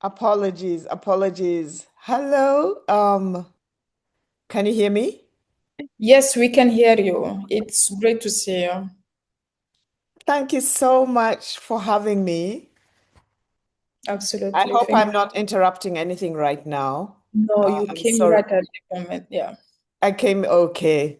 Apologies, apologies. Hello, can you hear me? Yes, we can hear you. It's great to see you. Thank you so much for having me. I Absolutely. hope Thank I'm not interrupting anything right now. you. No, you I'm came sorry. right at the moment. Yeah. I came okay.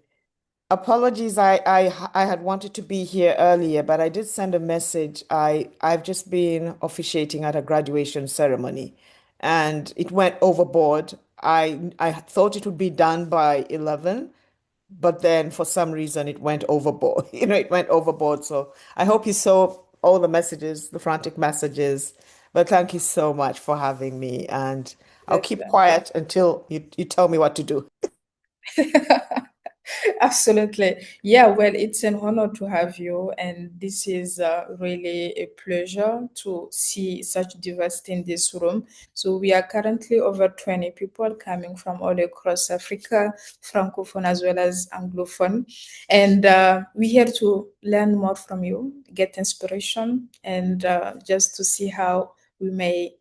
Apologies, I had wanted to be here earlier, but I did send a message. I've just been officiating at a graduation ceremony and it went overboard. I thought it would be done by 11. But then for some reason it went overboard. It went overboard. So I hope you saw all the messages, the frantic messages. But thank you so much for having me. And I'll keep Absolutely. quiet until you tell me what to do. Absolutely. Yeah, well, it's an honor to have you, and this is really a pleasure to see such diversity in this room. So, we are currently over 20 people coming from all across Africa, Francophone as well as Anglophone. And we're here to learn more from you, get inspiration, and just to see how we may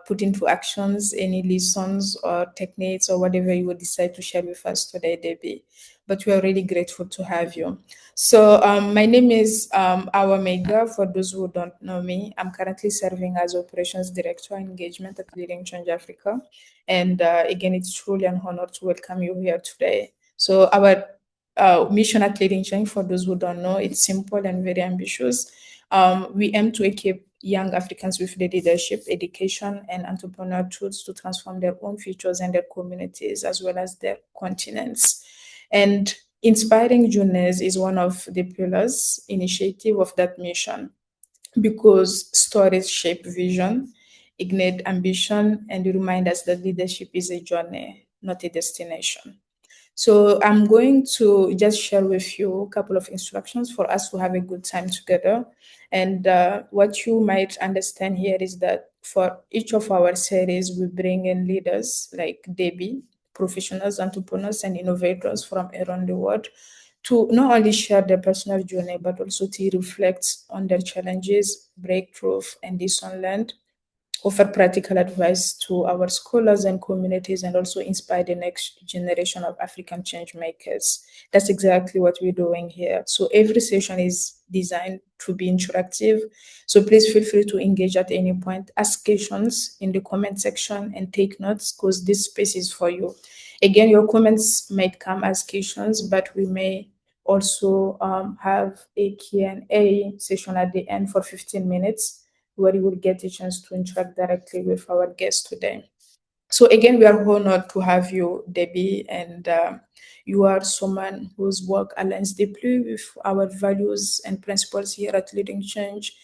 put into actions any lessons or techniques or whatever you would decide to share with us today, Debbie. But we are really grateful to have you. So, my name is Awa Mega. For those who don't know me, I'm currently serving as Operations Director Engagement at Leading Change Africa. And again, it's truly an honor to welcome you here today. So, our mission at Leading Change, for those who don't know, it's simple and very ambitious. We aim to equip young Africans with the leadership, education, and entrepreneurial tools to transform their own futures and their communities as well as their continents. And inspiring journeys is one of the pillars initiative of that mission because stories shape vision, ignite ambition, and remind us that leadership is a journey, not a destination. So I'm going to just share with you a couple of instructions for us to have a good time together. And what you might understand here is that for each of our series, we bring in leaders like Debbie, professionals, entrepreneurs, and innovators from around the world to not only share their personal journey, but also to reflect on their challenges, breakthrough, and lessons learned, offer practical advice to our scholars and communities, and also inspire the next generation of African change makers. That's exactly what we're doing here. So every session is designed to be interactive. So please feel free to engage at any point, ask questions in the comment section, and take notes because this space is for you. Again, your comments might come as questions, but we may also have a Q&A session at the end for 15 minutes where you will get a chance to interact directly with our guest today. So again, we are honored to have you, Debbie, and you are someone whose work aligns deeply with our values and principles here at Leading Change,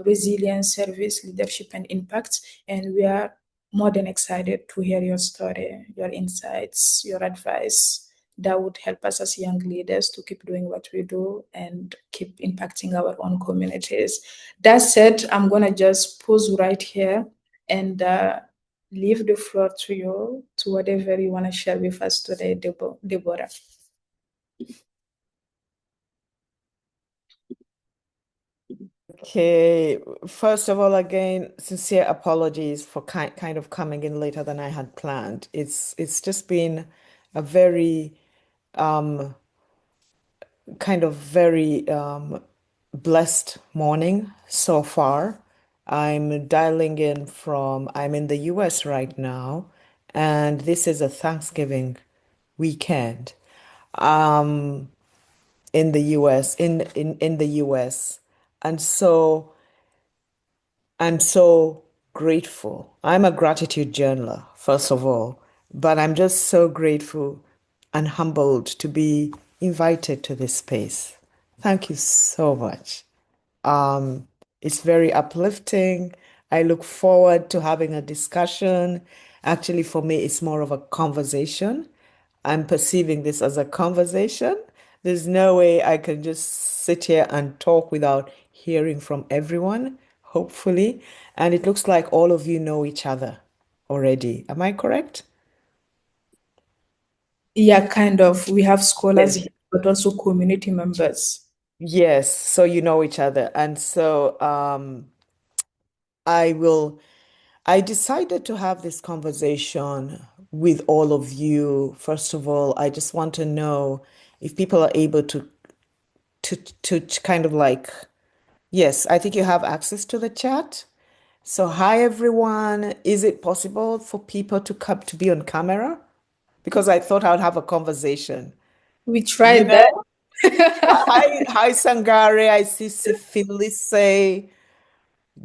resilience, service, leadership, and impact. And we are more than excited to hear your story, your insights, your advice that would help us as young leaders to keep doing what we do and keep impacting our own communities. That said, I'm going to just pause right here and leave the floor to you to whatever you want to share with us today, Deborah. Okay, first of all, again, sincere apologies for kind of coming in later than I had planned. It's just been a very um very blessed morning so far. I'm dialing in I'm in the US right now, and this is a Thanksgiving weekend in the US, in the US. And so I'm so grateful. I'm a gratitude journaler, first of all, but I'm just so grateful and humbled to be invited to this space. Thank you so much. Um, it's very uplifting. I look forward to having a discussion. Actually, for me, it's more of a conversation. I'm perceiving this as a conversation. There's no way I can just sit here and talk without hearing from everyone, hopefully. And it looks like all of you know each other already. Am I correct? Yeah, kind of. We have scholars Yes. here, but also community members. Yes. So you know each other. And so I will. I decided to have this conversation with all of you. First of all, I just want to know if people are able to kind of like, yes, I think you have access to the chat. So, hi everyone. Is it possible for people to come to be on camera? Because I thought I would have a conversation. We You tried that. know? Hi Sangare. I see Syphilise,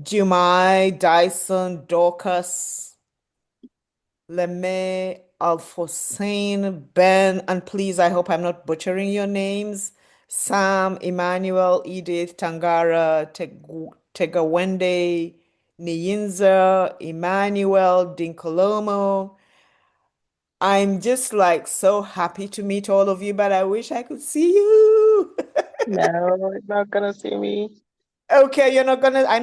Jumai, Dyson, Dorcas. Leme, Alphonsine, Ben, and please, I hope I'm not butchering your names. Sam, Emmanuel, Edith, Tangara, Tegawende, Nyinza, Emmanuel, Dinkolomo. I'm just like so happy to meet all of you, but I wish I could see you. No, you're not gonna see me. Okay, I'm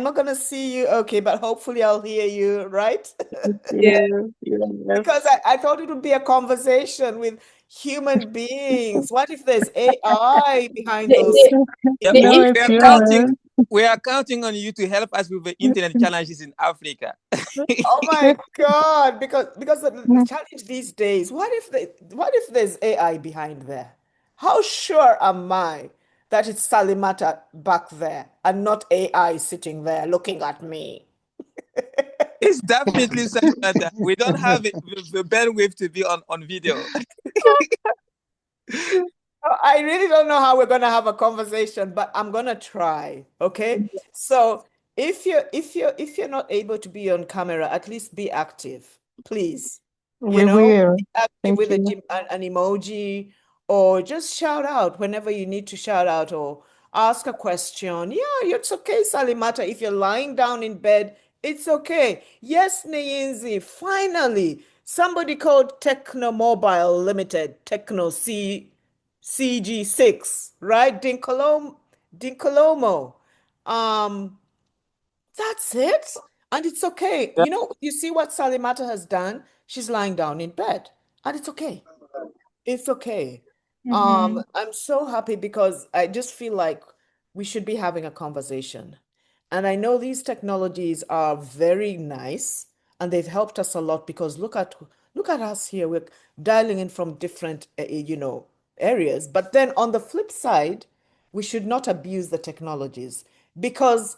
not gonna see you. Okay, but hopefully I'll hear you, right? Thank Yeah. you. Because Yes. I thought it would be a conversation with human beings. What if there's AI behind The, those the, Yeah, the No, we it's are interesting counting. human. We are counting on you to help us with the internet challenges in Africa. Oh my God, because the challenge these days, what if there's AI behind there? How sure am I that it's Salimata back there and not AI sitting there looking at me? It's definitely something like that. We don't have the bandwidth to be on video. I really don't know how we're gonna have a conversation, but I'm gonna try. Okay. So if you're not able to be on camera, at least be active, please. We Be will. active Thank with you. an emoji or just shout out whenever you need to shout out or ask a question. Yeah, it's okay, Salimata. If you're lying down in bed, it's okay. Yes, Nyinzi, finally, somebody called Techno Mobile Limited, Techno CG6, right? Dincolomo. Um, that's it. And it's okay. You see what Salimata has done? She's lying down in bed, and it's okay. It's okay. Mhm. I'm so happy because I just feel like we should be having a conversation. And I know these technologies are very nice and they've helped us a lot because look at us here. We're dialing in from different areas. But then on the flip side, we should not abuse the technologies because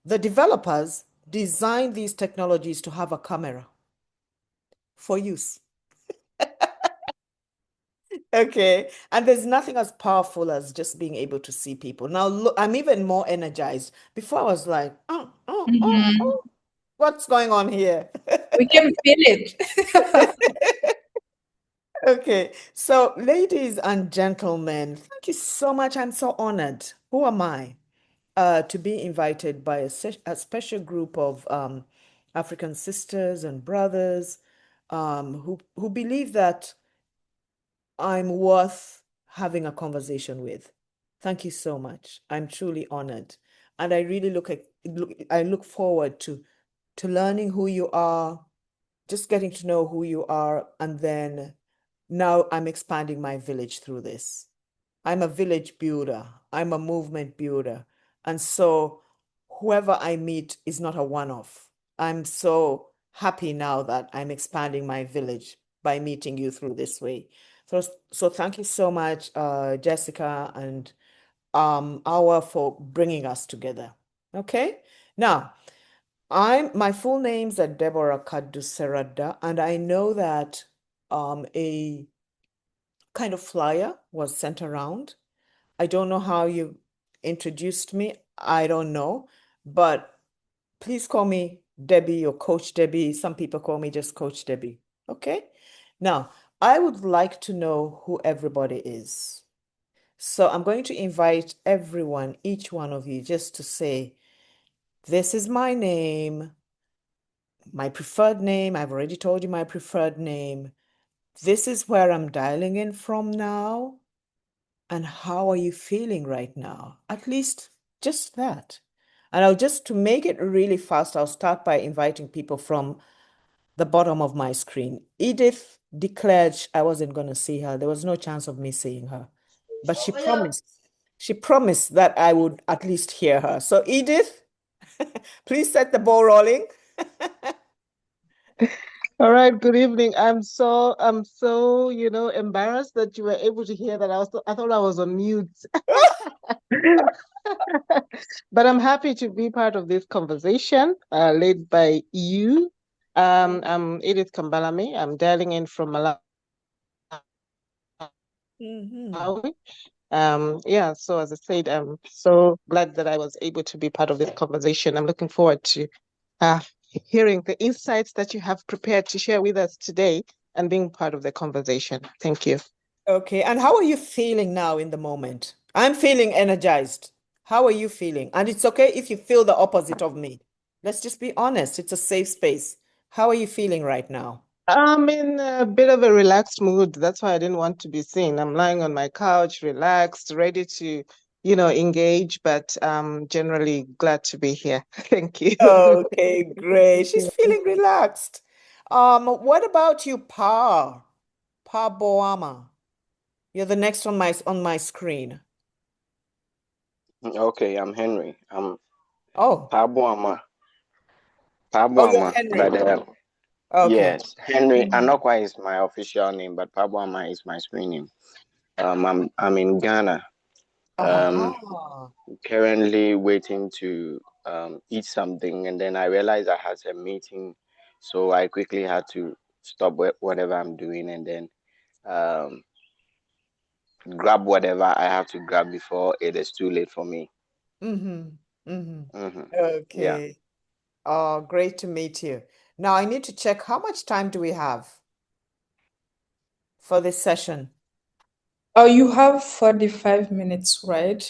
the developers designed these technologies to have a camera for use. Okay. And there's nothing as powerful as just being able to see people. Now, look, I'm even more energized. Before I was like, Mhm. what's going on here? We can feel it. Okay. So, ladies and gentlemen, thank you so much. I'm so honored. Who am I? To be invited by a special group of African sisters and brothers who believe that I'm worth having a conversation with. Thank you so much. I'm truly honored. And I really I look forward to learning who you are, just getting to know who you are, and then now I'm expanding my village through this. I'm a village builder. I'm a movement builder. And so whoever I meet is not a one-off. I'm so happy now that I'm expanding my village by meeting you through this way. So thank you so much, Jessica and Awa for bringing us together. Okay. Now, my full name's Deborah Kaduserada, and I know that a kind of flyer was sent around. I don't know how you introduced me. I don't know, but please call me Debbie or Coach Debbie. Some people call me just Coach Debbie. Okay. Now, I would like to know who everybody is. So I'm going to invite everyone, each one of you, just to say, this is my name, my preferred name. I've already told you my preferred name. This is where I'm dialing in from now. And how are you feeling right now? At least just that. And to make it really fast, I'll start by inviting people from the bottom of my screen. Edith declared I wasn't going to see her. There was no chance of me seeing her. But she promised. She promised that I would at least hear her. So, Edith, please set the ball rolling. All right, good evening. I'm so, embarrassed that you were able to hear that. I thought I was on mute. But I'm happy to be part of this conversation, led by you. I'm Edith Kambalame. I'm dialing in from Mhm. Malawi. Yeah, so as I said, I'm so glad that I was able to be part of this conversation. I'm looking forward to uh, hearing the insights that you have prepared to share with us today and being part of the conversation. Thank you. Okay, and how are you feeling now in the moment? I'm feeling energized. How are you feeling? And it's okay if you feel the opposite of me. Let's just be honest. It's a safe space. How are you feeling right now? I'm in a bit of a relaxed mood. That's why I didn't want to be seen. I'm lying on my couch, relaxed, ready to, engage, but generally glad to be here. Thank you. Okay, great. She's feeling relaxed. What about you, Pa? Pa Boama? You're the next on my screen. Okay, I'm Henry. I'm Oh, Pabuama. oh, you're Pabuama. Henry. But Okay. yes, Henry. Mhm. Anokwa is my official name, but Pabuama is my screen name. I'm in Ghana. Um, Aha. Currently waiting to eat something, and then I realized I had a meeting, so I quickly had to stop whatever I'm doing, and then um grab whatever I have to grab before it is too late for me. Mm-hmm. Mm-hmm. hmm Yeah. Okay. Oh, great to meet you. Now I need to check how much time do we have for this session? Oh, you have 45 minutes, right?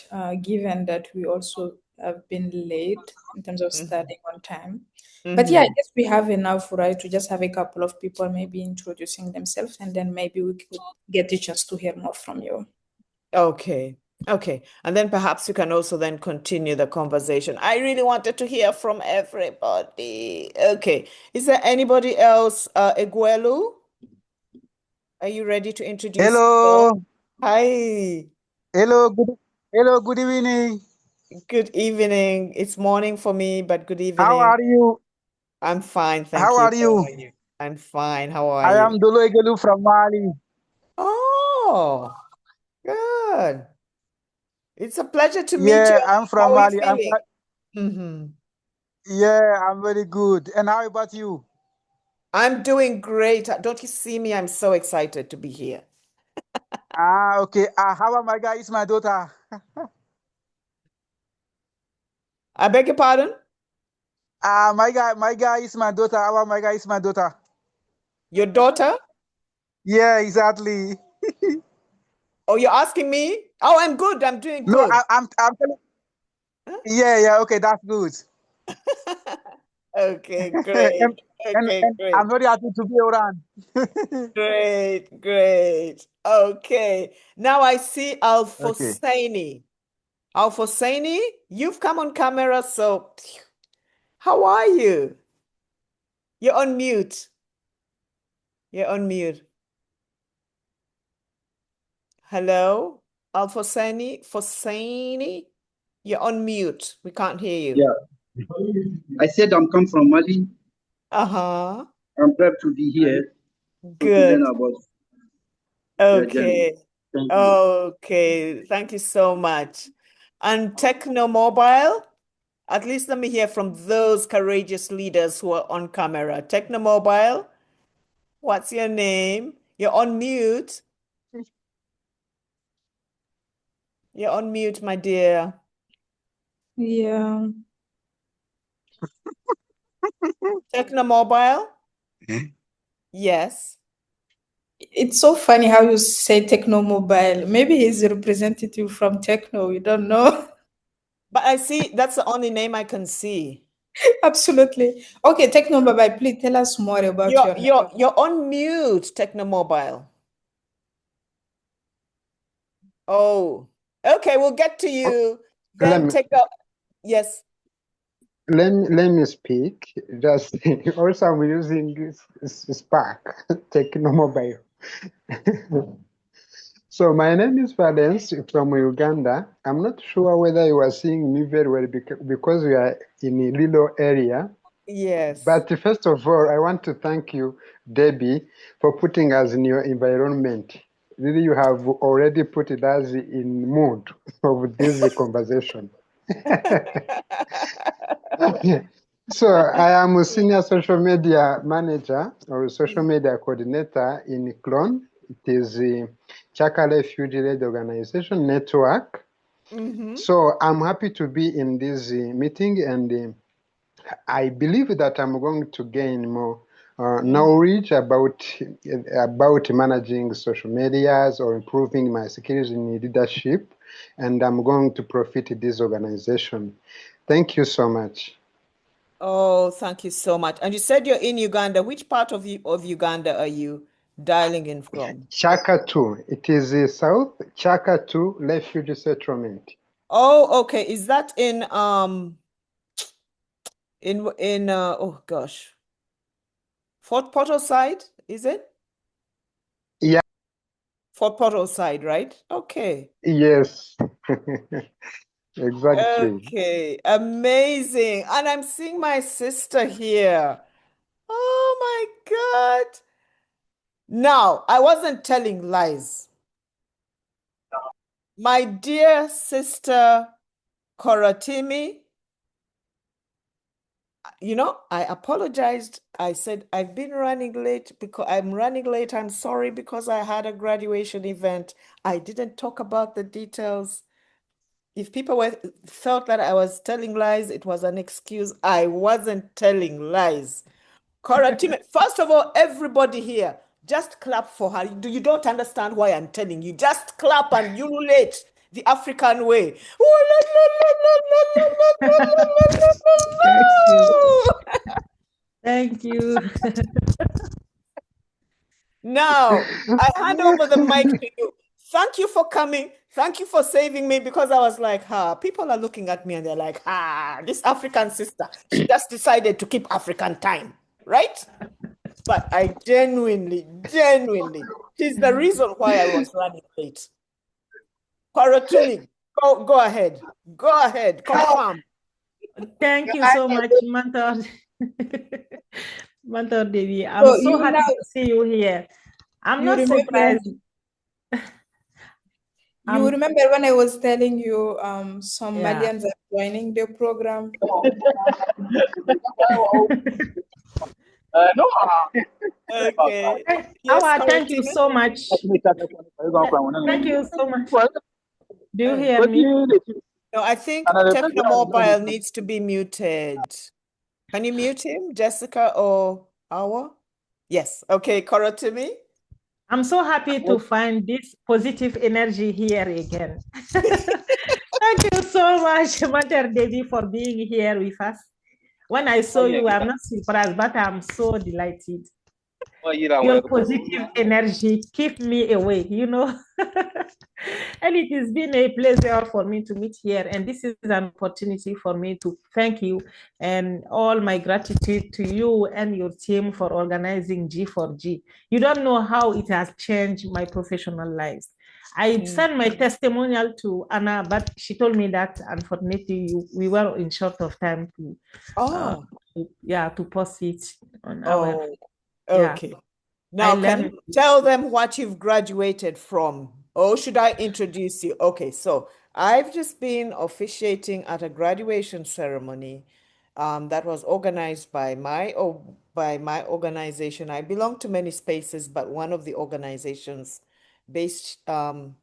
Given that we also have been late in terms of Mm-hmm. starting on time. But yeah, I Mm-hmm. guess we have enough, right, to just have a couple of people maybe introducing themselves, and then maybe we could get a chance to hear more from you. Okay. Okay. And then perhaps you can also then continue the conversation. I really wanted to hear from everybody. Okay. Is there anybody else? Eguelu, are you ready to introduce yourself? Hello, Hi. hello, good evening. Good evening. It's morning for me, but good How evening. are you? I'm fine, thank How you. are How you? are you? I'm fine. How are I you? am Dolo Egelu from Mali. Oh, good. It's a pleasure to meet you. Yeah, I'm How from are you Mali. feeling? Mm-hmm. Yeah, I'm very good. And how about you? I'm doing great. Don't you see me? I'm so excited to be here. Ah, okay. How am my guy? Is my daughter. I beg your pardon? My guy is my daughter. How my guy is my daughter. Your daughter? Yeah, exactly. Oh, you're asking me? Oh, I'm good. I'm doing No, good. I'm telling. Huh? Yeah. Okay, that's good. Okay, and, great. Okay, and great. I'm very happy to be around. Great, great. Okay. Now I see Okay. Alfosaini. Alfosaini, you've come on camera, so how are you? You're on mute. You're on mute. Hello? Alfosaini, Fosaini? You're on mute. We can't hear you. Yeah, I said I'm come from Mali. Uh-huh. I'm proud to be here and to learn Good. about your journey. Okay. Thank you. Okay. Thank you so much. And Techno Mobile? At least let me hear from those courageous leaders who are on camera. Techno Mobile, what's your name? You're on mute. You're on mute, my dear. Yeah. Techno Mobile? Yes. It's so funny how you say Techno Mobile. Maybe he's a representative from Techno. We don't know. But I see that's the only name I can see. Absolutely. Okay, Techno Mobile, please tell us more about You're your you're network. you're on mute, Techno Mobile. Oh, okay, we'll get to you. Let Then me take a yes. let me speak. Just also I'm using Spark Techno Mobile. So my name is Valence from Uganda. I'm not sure whether you are seeing me very well because we are in a little area. Yes. But first of all, I want to thank you, Debbie, for putting us in your environment. Really, you have already put us in mood of this conversation. So I am a senior social media manager or social media coordinator in CLON. It is a Chaka Refugee-led organization network. So I'm happy to be in this meeting, and I believe that I'm going to gain more knowledge about managing social medias or improving my skills in leadership, and I'm going to profit this organization. Thank you so much. Oh, thank you so much. And you said you're in Uganda. Which part of Uganda are you dialing in from? Chaka 2. It is South Chaka 2 refugee settlement. Oh, okay. Is that oh gosh, Fort Portal side, is it? Yeah, Fort Portal side, right? Okay. yes, exactly. Okay. Amazing. And I'm seeing my sister here. Oh my God. Now, I wasn't telling lies. My dear sister Koratimi, I apologized. I said, I've been running late because I'm running late. I'm sorry because I had a graduation event. I didn't talk about the details. If people felt that I was telling lies, it was an excuse. I wasn't telling lies. Koratimi, first of all, everybody here, just clap for her. You don't understand why I'm telling you. Just clap and ululate the African way. Thank you. Thank you. Now, I hand over the mic to you. Thank you for coming. Thank you for saving me because I was like, people are looking at me and they're like, this African sister, she just decided to keep African time, right? But I genuinely, she's the reason why I was running late. Paratumi, go ahead. Go ahead. Confirm. Thank you so much, Mentor. Mentor Devi. I'm So so you happy now to see you here. I'm you not remember surprised. you remember when I was telling you some Yeah. Malians are joining the program? Okay. Yes, Awa, thank you Paratumi. so much. Thank you so much. Do you hear me? No, I think Techno Mobile needs to be muted. Can you mute him, Jessica or Awa? Yes. Okay, Korotimi. I'm so happy to find this positive energy here again. Thank you so much, Mother Devi, for being here with us. When I saw you, I'm not surprised, but I'm so delighted. Your positive energy keep me awake. And it has been a pleasure for me to meet here. And this is an opportunity for me to thank you and all my gratitude to you and your team for organizing G4G. You don't know how it has changed my professional lives. I sent my testimonial to Anna, but she told me that unfortunately we were in short of time uh, Oh, to post it on our oh, yeah. okay. I Now, can learned. you tell them what you've graduated from? Or should I introduce you? Okay, so I've just been officiating at a graduation ceremony that was organized by my organization. I belong to many spaces, but one of the organizations based in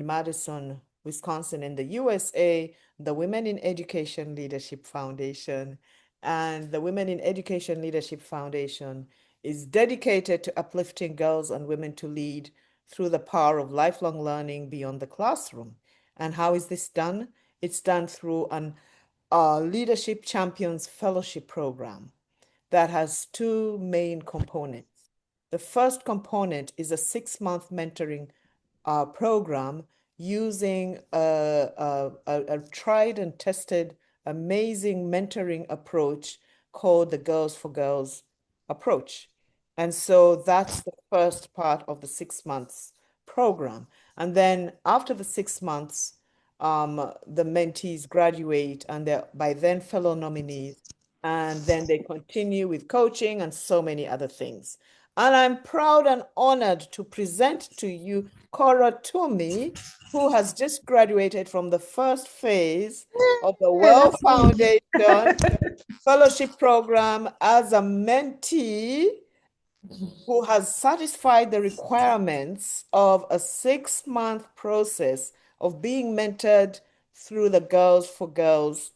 Madison, Wisconsin, in the USA, the Women in Education Leadership Foundation. And the Women in Education Leadership Foundation is dedicated to uplifting girls and women to lead through the power of lifelong learning beyond the classroom. And how is this done? It's done through an Leadership Champions Fellowship Program that has two main components. The first component is a 6-month mentoring program using a tried and tested, amazing mentoring approach called the Girls for Girls approach. And so that's the first part of the 6 months program. And then after the 6 months, the mentees graduate and they're by then fellow nominees, and then they continue with coaching and so many other things. And I'm proud and honored to present to you Cora Toomey, who has just graduated from the first phase of the Hey, Well that's me. Foundation Fellowship Program as a mentee who has satisfied the requirements of a 6-month process of being mentored through the Girls for Girls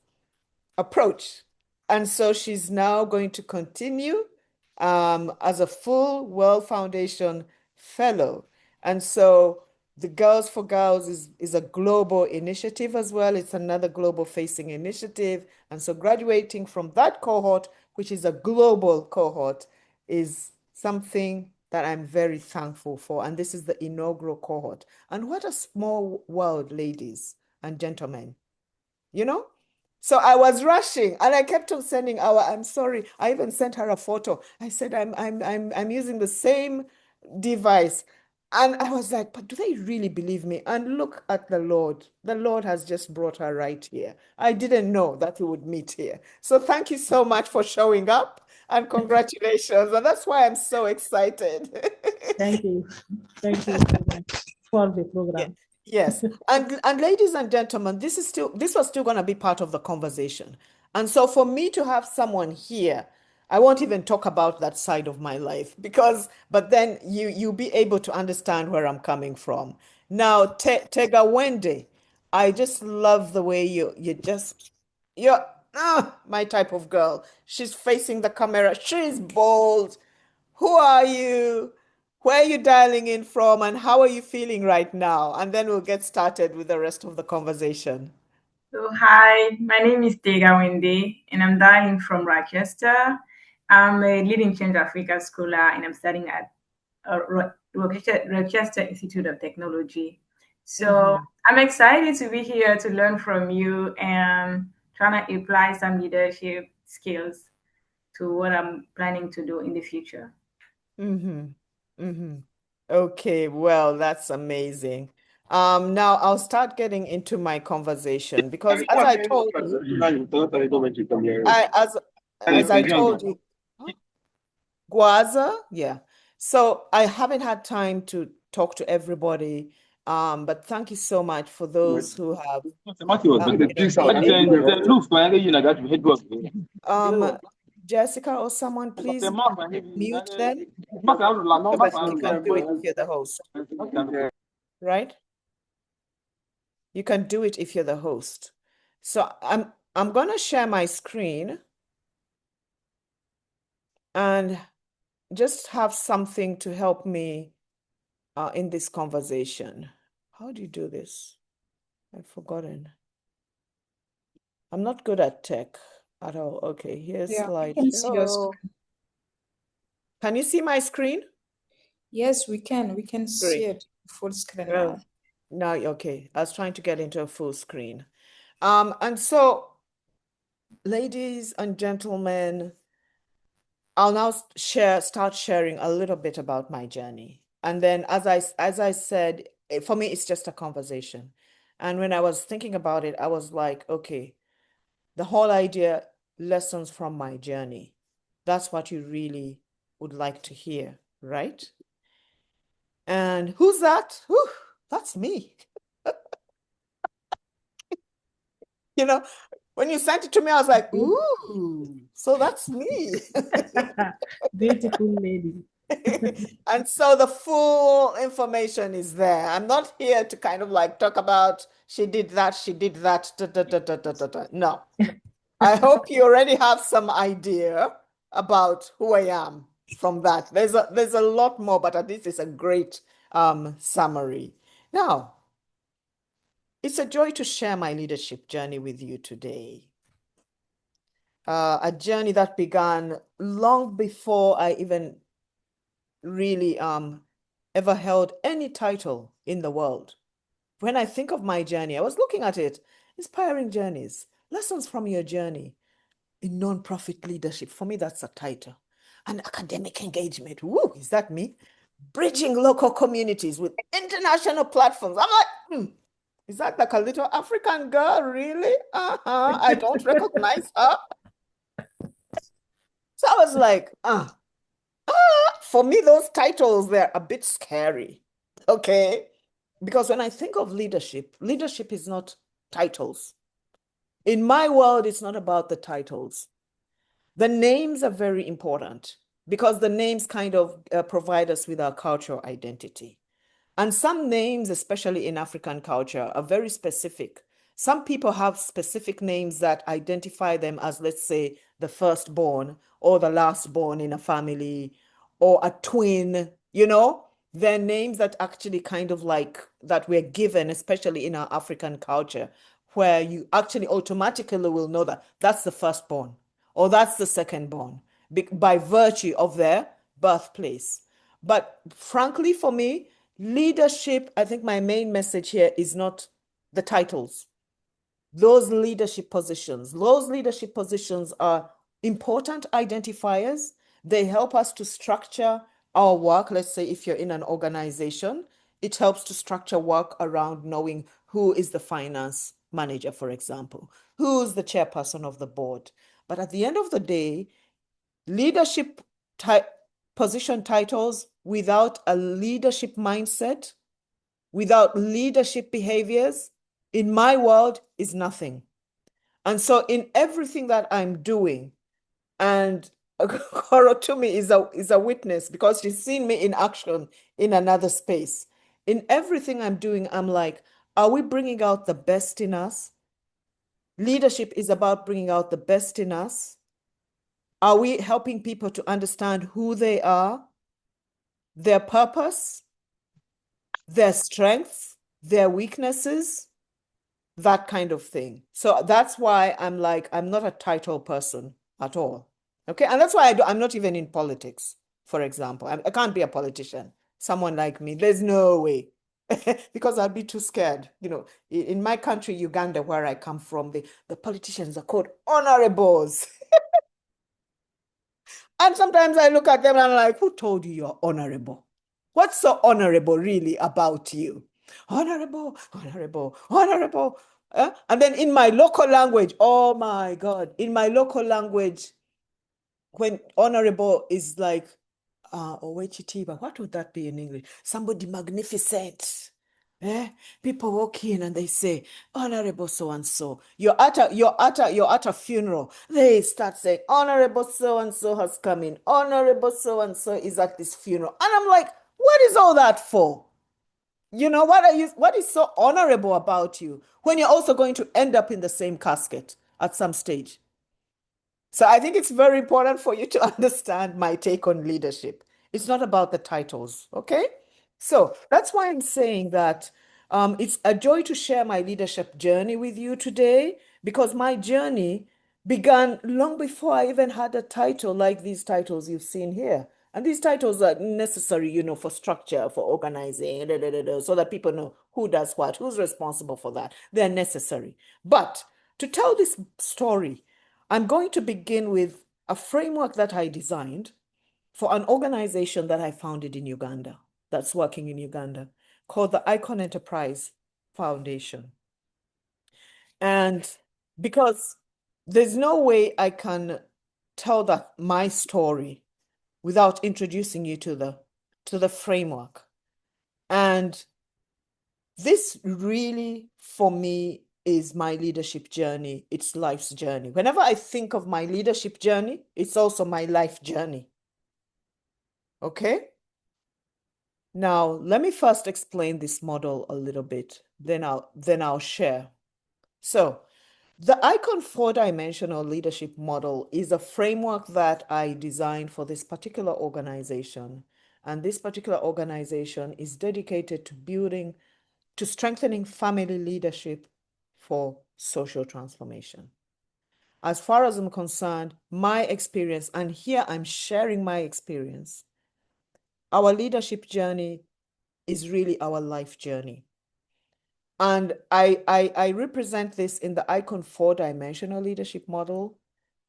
approach. And so she's now going to continue as a full World Foundation fellow. And so the Girls for Girls is a global initiative as well. It's another global facing initiative. And so graduating from that cohort, which is a global cohort, is something that I'm very thankful for. And this is the inaugural cohort. And what a small world, ladies and gentlemen, you know? So I was rushing and I kept on sending I'm sorry. I even sent her a photo. I said, I'm using the same device. And I was like, but do they really believe me? And look at the Lord. The Lord has just brought her right here. I didn't know that we would meet here. So thank you so much for showing up and congratulations. And that's why I'm so excited. Thank you. Thank you so much for the Yeah. program. Yes. And ladies and gentlemen, this was still going to be part of the conversation. And so for me to have someone here, I won't even talk about that side of my life but then you'll be able to understand where I'm coming from. Now, Tega Wende, I just love the way you're my type of girl. She's facing the camera. She's bold. Who are you? Where are you dialing in from? And how are you feeling right now? And then we'll get started with the rest of the conversation. So, hi, my name is Tega Wende, and I'm dialing from Rochester. I'm a leading Change Africa scholar, and I'm studying at Rochester Institute of Technology. So, I'm excited to be here to learn from you and trying to apply some leadership skills to what I'm planning to do in the future. Mm-hmm. Mm-hmm. Okay, well, that's amazing. Now I'll start getting into my conversation because as I told you, I as I told you, Guaza, yeah. So I haven't had time to talk to everybody, but thank you so much for those who have been able to. Jessica or someone, please mute them. But you can do it if you're the host, right? You can do it if you're the host. So I'm gonna share my screen and just have something to help me in this conversation. How do you do this? I've forgotten. I'm not good at tech at all. Okay, here's Yeah, we can see your slideshow. screen. Can you see my screen? Yes, we can. We can see Great. it full screen Oh, now. now, okay. I was trying to get into a full screen. And so, ladies and gentlemen, I'll now start sharing a little bit about my journey. And then as I said, for me, it's just a conversation. And when I was thinking about it, I was like, okay, the whole idea, lessons from my journey. That's what you really would like to hear, right? And who's that? Whew, that's me. You know, when you sent it to me, I was like, ooh, so that's me. Beautiful lady. And so the full information is there. I'm not here to kind of like talk about she did that, she did that. Da, da, da, da, da, da, da. No. I hope you already have some idea about who I am from that. There's a lot more, but at least it's a great summary. Now, it's a joy to share my leadership journey with you today. A journey that began long before I even really ever held any title in the world. When I think of my journey, I was looking at it, inspiring journeys, lessons from your journey in nonprofit leadership. For me, that's a title. And academic engagement. Woo, is that me? Bridging local communities with international platforms. I'm like, Is that like a little African girl, really? I don't recognize her. So I was like, for me, those titles, they're a bit scary. Okay. Because when I think of leadership, leadership is not titles. In my world, it's not about the titles. The names are very important because the names kind of provide us with our cultural identity. And some names, especially in African culture, are very specific. Some people have specific names that identify them as, let's say, the firstborn or the lastborn in a family or a twin, you know? They're names that actually kind of like that we're given, especially in our African culture, where you actually automatically will know that that's the firstborn or that's the secondborn by virtue of their birthplace. But frankly, for me, leadership, I think my main message here is not the titles. Those leadership positions are important identifiers. They help us to structure our work. Let's say if you're in an organization, it helps to structure work around knowing who is the finance manager, for example, who's the chairperson of the board. But at the end of the day, leadership position titles without a leadership mindset, without leadership behaviors, in my world is nothing. And so in everything that I'm doing, and Korotumi is a witness because she's seen me in action in another space. In everything I'm doing, I'm like, are we bringing out the best in us? Leadership is about bringing out the best in us. Are we helping people to understand who they are, their purpose, their strengths, their weaknesses, that kind of thing? So that's why I'm like, I'm not a title person at all. Okay. And that's why I'm not even in politics, for example. I can't be a politician, someone like me. There's no way. Because I'd be too scared. You know, in my country, Uganda, where I come from, the politicians are called honorables. And sometimes I look at them and I'm like, who told you you're honorable? What's so honorable really about you? Honorable, honorable, honorable. And then in my local language, oh my God, in my local language, when honorable is like, Owechitiba, what would that be in English? Somebody magnificent. Eh? People walk in and they say, Honorable so and so. You're at a funeral. They start saying, Honorable so and so has come in. Honorable so and so is at this funeral. And I'm like, what is all that for? You know, what is so honorable about you when you're also going to end up in the same casket at some stage? So I think it's very important for you to understand my take on leadership. It's not about the titles, okay? So that's why I'm saying that it's a joy to share my leadership journey with you today because my journey began long before I even had a title like these titles you've seen here. And these titles are necessary, you know, for structure, for organizing, so that people know who does what, who's responsible for that. They're necessary. But to tell this story, I'm going to begin with a framework that I designed for an organization that I founded in Uganda, that's working in Uganda, called the Icon Enterprise Foundation. And because there's no way I can tell my story without introducing you to the framework. And this really, for me, is my leadership journey. It's life's journey. Whenever I think of my leadership journey, it's also my life journey. Okay? Now, let me first explain this model a little bit, then I'll share. So, the Icon four-dimensional leadership model is a framework that I designed for this particular organization. And this particular organization is dedicated to strengthening family leadership for social transformation. As far as I'm concerned, my experience, and here I'm sharing my experience, our leadership journey is really our life journey. And I represent this in the Icon four-dimensional leadership model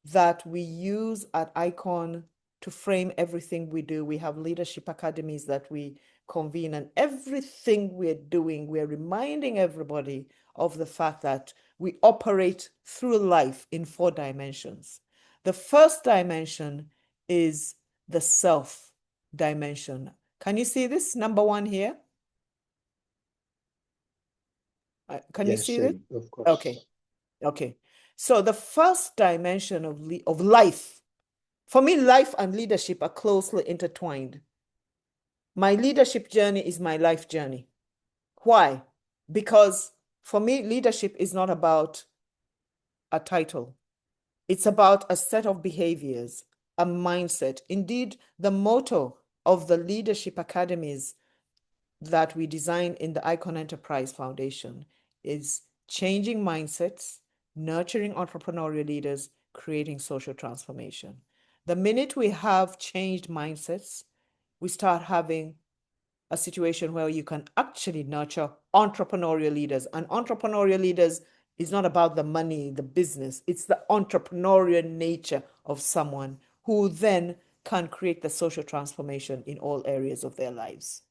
that we use at Icon to frame everything we do. We have leadership academies that we convene, and everything we're doing, we're reminding everybody of the fact that we operate through life in 4 dimensions. The first dimension is the self dimension. Can you see this number 1 here? Can you Yes, see this? of course. Okay. Okay. So the first dimension of life, for me, life and leadership are closely intertwined. My leadership journey is my life journey. Why? Because for me, leadership is not about a title. It's about a set of behaviors, a mindset. Indeed, the motto of the leadership academies that we design in the Icon Enterprise Foundation is changing mindsets, nurturing entrepreneurial leaders, creating social transformation. The minute we have changed mindsets, we start having a situation where you can actually nurture entrepreneurial leaders. And entrepreneurial leaders is not about the money, the business. It's the entrepreneurial nature of someone who then can create the social transformation in all areas of their lives.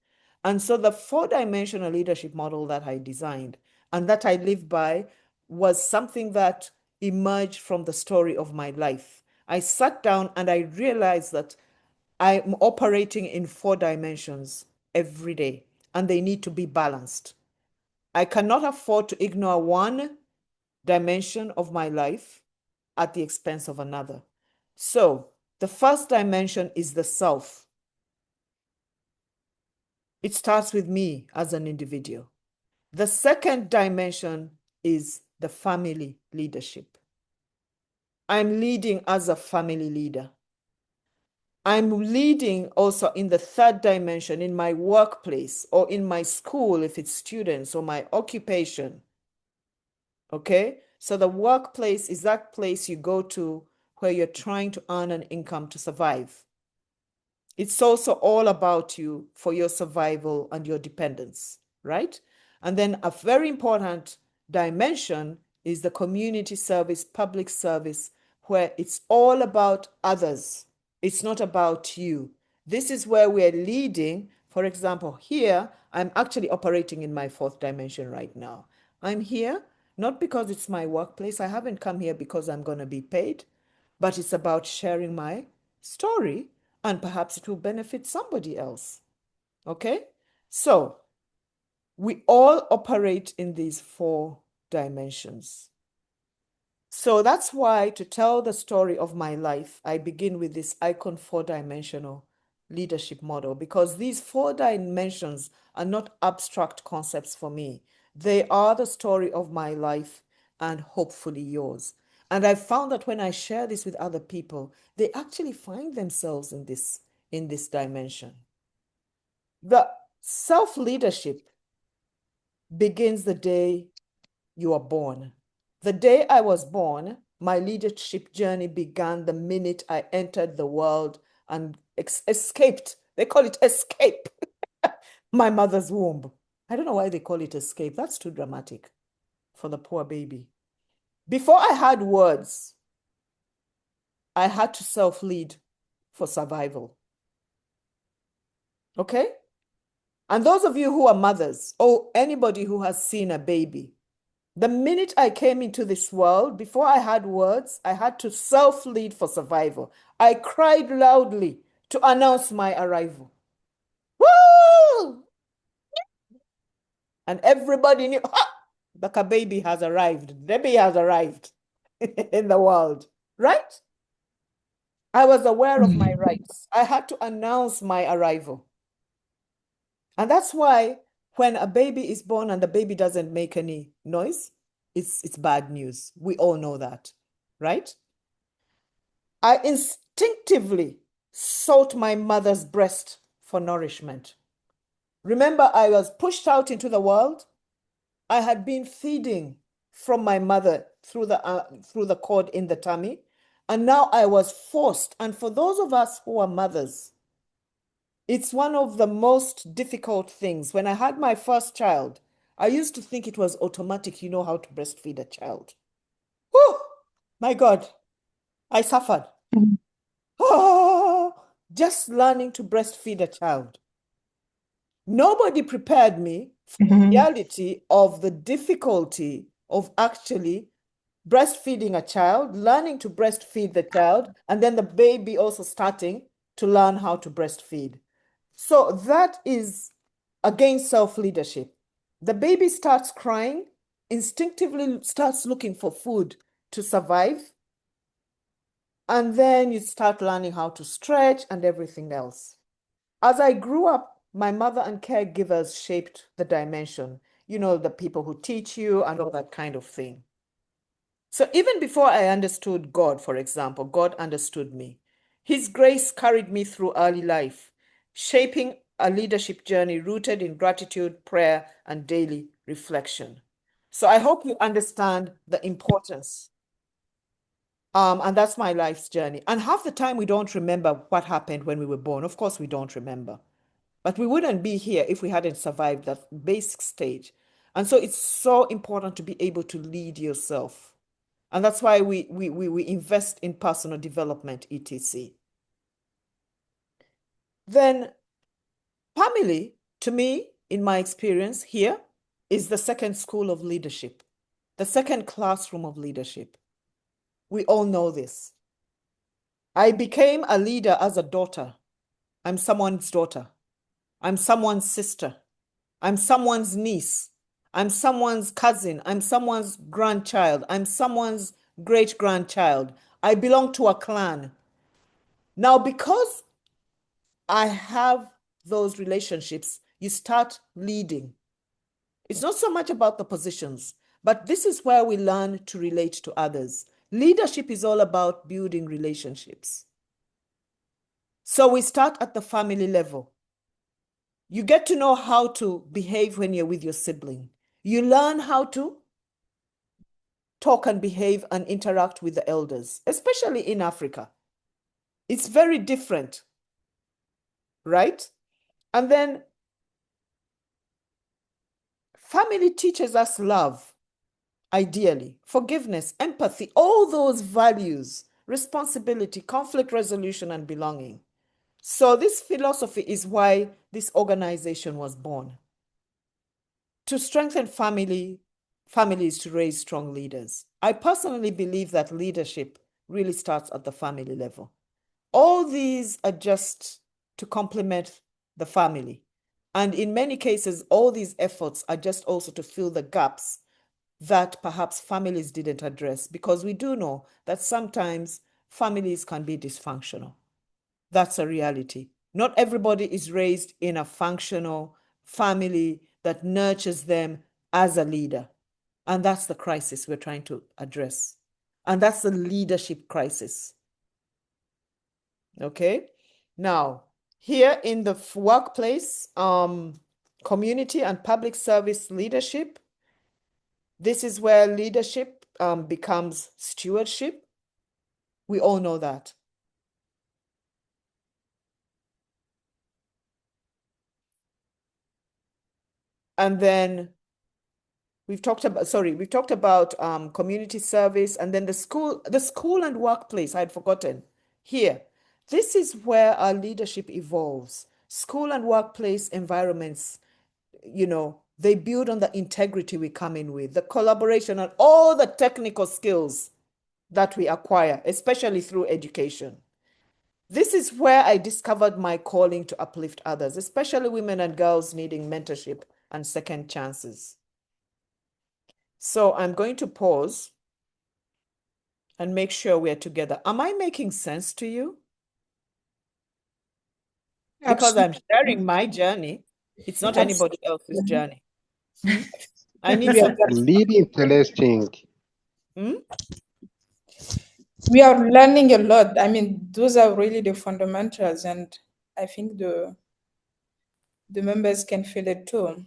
And so the 4-dimensional leadership model that I designed and that I live by was something that emerged from the story of my life. I sat down and I realized that I'm operating in 4 dimensions every day, and they need to be balanced. I cannot afford to ignore one dimension of my life at the expense of another. So the first dimension is the self. It starts with me as an individual. The second dimension is the family leadership. I'm leading as a family leader. I'm leading also in the third dimension in my workplace or in my school if it's students or my occupation. Okay? So the workplace is that place you go to where you're trying to earn an income to survive. It's also all about you for your survival and your dependence, right? And then a very important dimension is the community service, public service, where it's all about others. It's not about you. This is where we're leading. For example, here, I'm actually operating in my 4th dimension right now. I'm here not because it's my workplace. I haven't come here because I'm going to be paid, but it's about sharing my story and perhaps it will benefit somebody else. Okay? So we all operate in these 4 dimensions. So that's why to tell the story of my life, I begin with this Icon 4-dimensional leadership model because these 4 dimensions are not abstract concepts for me. They are the story of my life and hopefully yours. And I found that when I share this with other people, they actually find themselves in this dimension. The self-leadership begins the day you are born. The day I was born, my leadership journey began the minute I entered the world and escaped. They call it escape. My mother's womb. I don't know why they call it escape. That's too dramatic for the poor baby. Before I had words, I had to self-lead for survival. Okay? And those of you who are mothers or anybody who has seen a baby, the minute I came into this world, before I had words, I had to self-lead for survival. I cried loudly to announce my arrival. Woo! And everybody knew, like a baby has arrived. Baby has arrived in the world, right? I was aware of my rights. I had to announce my arrival. And that's why when a baby is born and the baby doesn't make any noise, it's bad news. We all know that, right? I instinctively sought my mother's breast for nourishment. Remember, I was pushed out into the world. I had been feeding from my mother through the cord in the tummy, and now I was forced. And for those of us who are mothers, it's one of the most difficult things. When I had my first child, I used to think it was automatic, you know how to breastfeed a child. Whew, my God, I suffered. just learning to breastfeed a child. Nobody prepared me for the reality of the difficulty of actually breastfeeding a child, learning to breastfeed the child, and then the baby also starting to learn how to breastfeed. So that is against self-leadership. The baby starts crying, instinctively starts looking for food to survive, and then you start learning how to stretch and everything else. As I grew up, my mother and caregivers shaped the dimension, the people who teach you and all that kind of thing. So even before I understood God, for example, God understood me. His grace carried me through early life, shaping a leadership journey rooted in gratitude, prayer, and daily reflection. So I hope you understand the importance. And that's my life's journey. And half the time we don't remember what happened when we were born. Of course, we don't remember. But we wouldn't be here if we hadn't survived that basic stage. And so it's so important to be able to lead yourself. And that's why we invest in personal development, etc. Then family, to me, in my experience here, is the second school of leadership, the second classroom of leadership. We all know this. I became a leader as a daughter. I'm someone's daughter. I'm someone's sister. I'm someone's niece. I'm someone's cousin. I'm someone's grandchild. I'm someone's great-grandchild. I belong to a clan. Now, because I have those relationships, you start leading. It's not so much about the positions, but this is where we learn to relate to others. Leadership is all about building relationships. So we start at the family level. You get to know how to behave when you're with your sibling. You learn how to talk and behave and interact with the elders, especially in Africa. It's very different, right? And then family teaches us love, ideally, forgiveness, empathy, all those values, responsibility, conflict resolution, and belonging. So this philosophy is why this organization was born. To strengthen families to raise strong leaders. I personally believe that leadership really starts at the family level. All these are just to complement the family. And in many cases, all these efforts are just also to fill the gaps that perhaps families didn't address, because we do know that sometimes families can be dysfunctional. That's a reality. Not everybody is raised in a functional family that nurtures them as a leader. And that's the crisis we're trying to address. And that's the leadership crisis. Okay? Now, here in the workplace, community and public service leadership, this is where leadership becomes stewardship. We all know that. And then we've talked about community service, and then the school and workplace. I'd forgotten. Here, this is where our leadership evolves. School and workplace environments, they build on the integrity we come in with, the collaboration, and all the technical skills that we acquire, especially through education. This is where I discovered my calling to uplift others, especially women and girls needing mentorship and second chances. So I'm going to pause and make sure we're together. Am I making sense to you? Because I'm sharing my journey. It's not anybody else's journey. I need some. Really interesting. We are learning a lot. I mean, those are really the fundamentals, and I think the members can feel it too.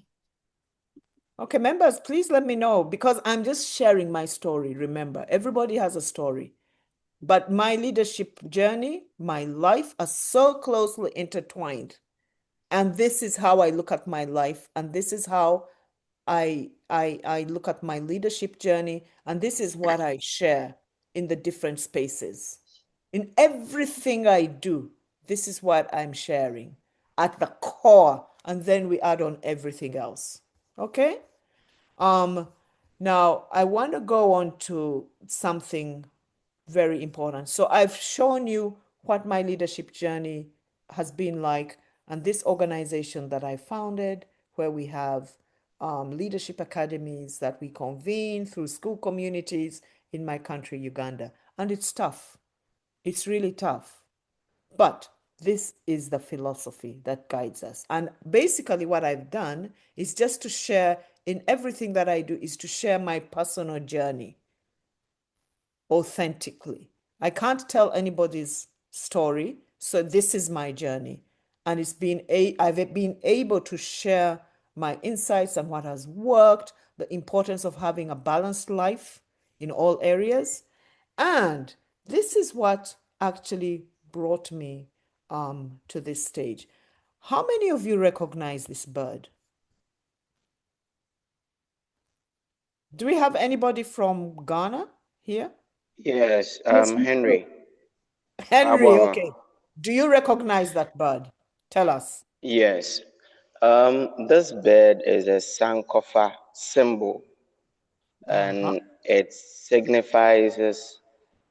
Okay, members, please let me know, because I'm just sharing my story. Remember, everybody has a story. But my leadership journey, my life are so closely intertwined. And this is how I look at my life. And this is how I look at my leadership journey. And this is what I share in the different spaces. In everything I do, This is what I'm sharing at the core, and then we add on everything else. Okay? Um, Now I want to go on to something very important. So I've shown you what my leadership journey has been like, and this organization that I founded, where we have leadership academies that we convene through school communities in my country, Uganda. And it's tough. It's really tough. But this is the philosophy that guides us. And basically, what I've done is just to share in everything that I do, is to share my personal journey authentically. I can't tell anybody's story, so this is my journey. And I've been able to share my insights and what has worked, the importance of having a balanced life in all areas. And this is what actually brought me to this stage. How many of you recognize this bird? Do we have anybody from Ghana here? Yes, Yes, we do. Henry. Henry, Abwama. okay. Do you recognize that bird? Tell us. Yes. This bird is a Sankofa symbol, Uh-huh. and it signifies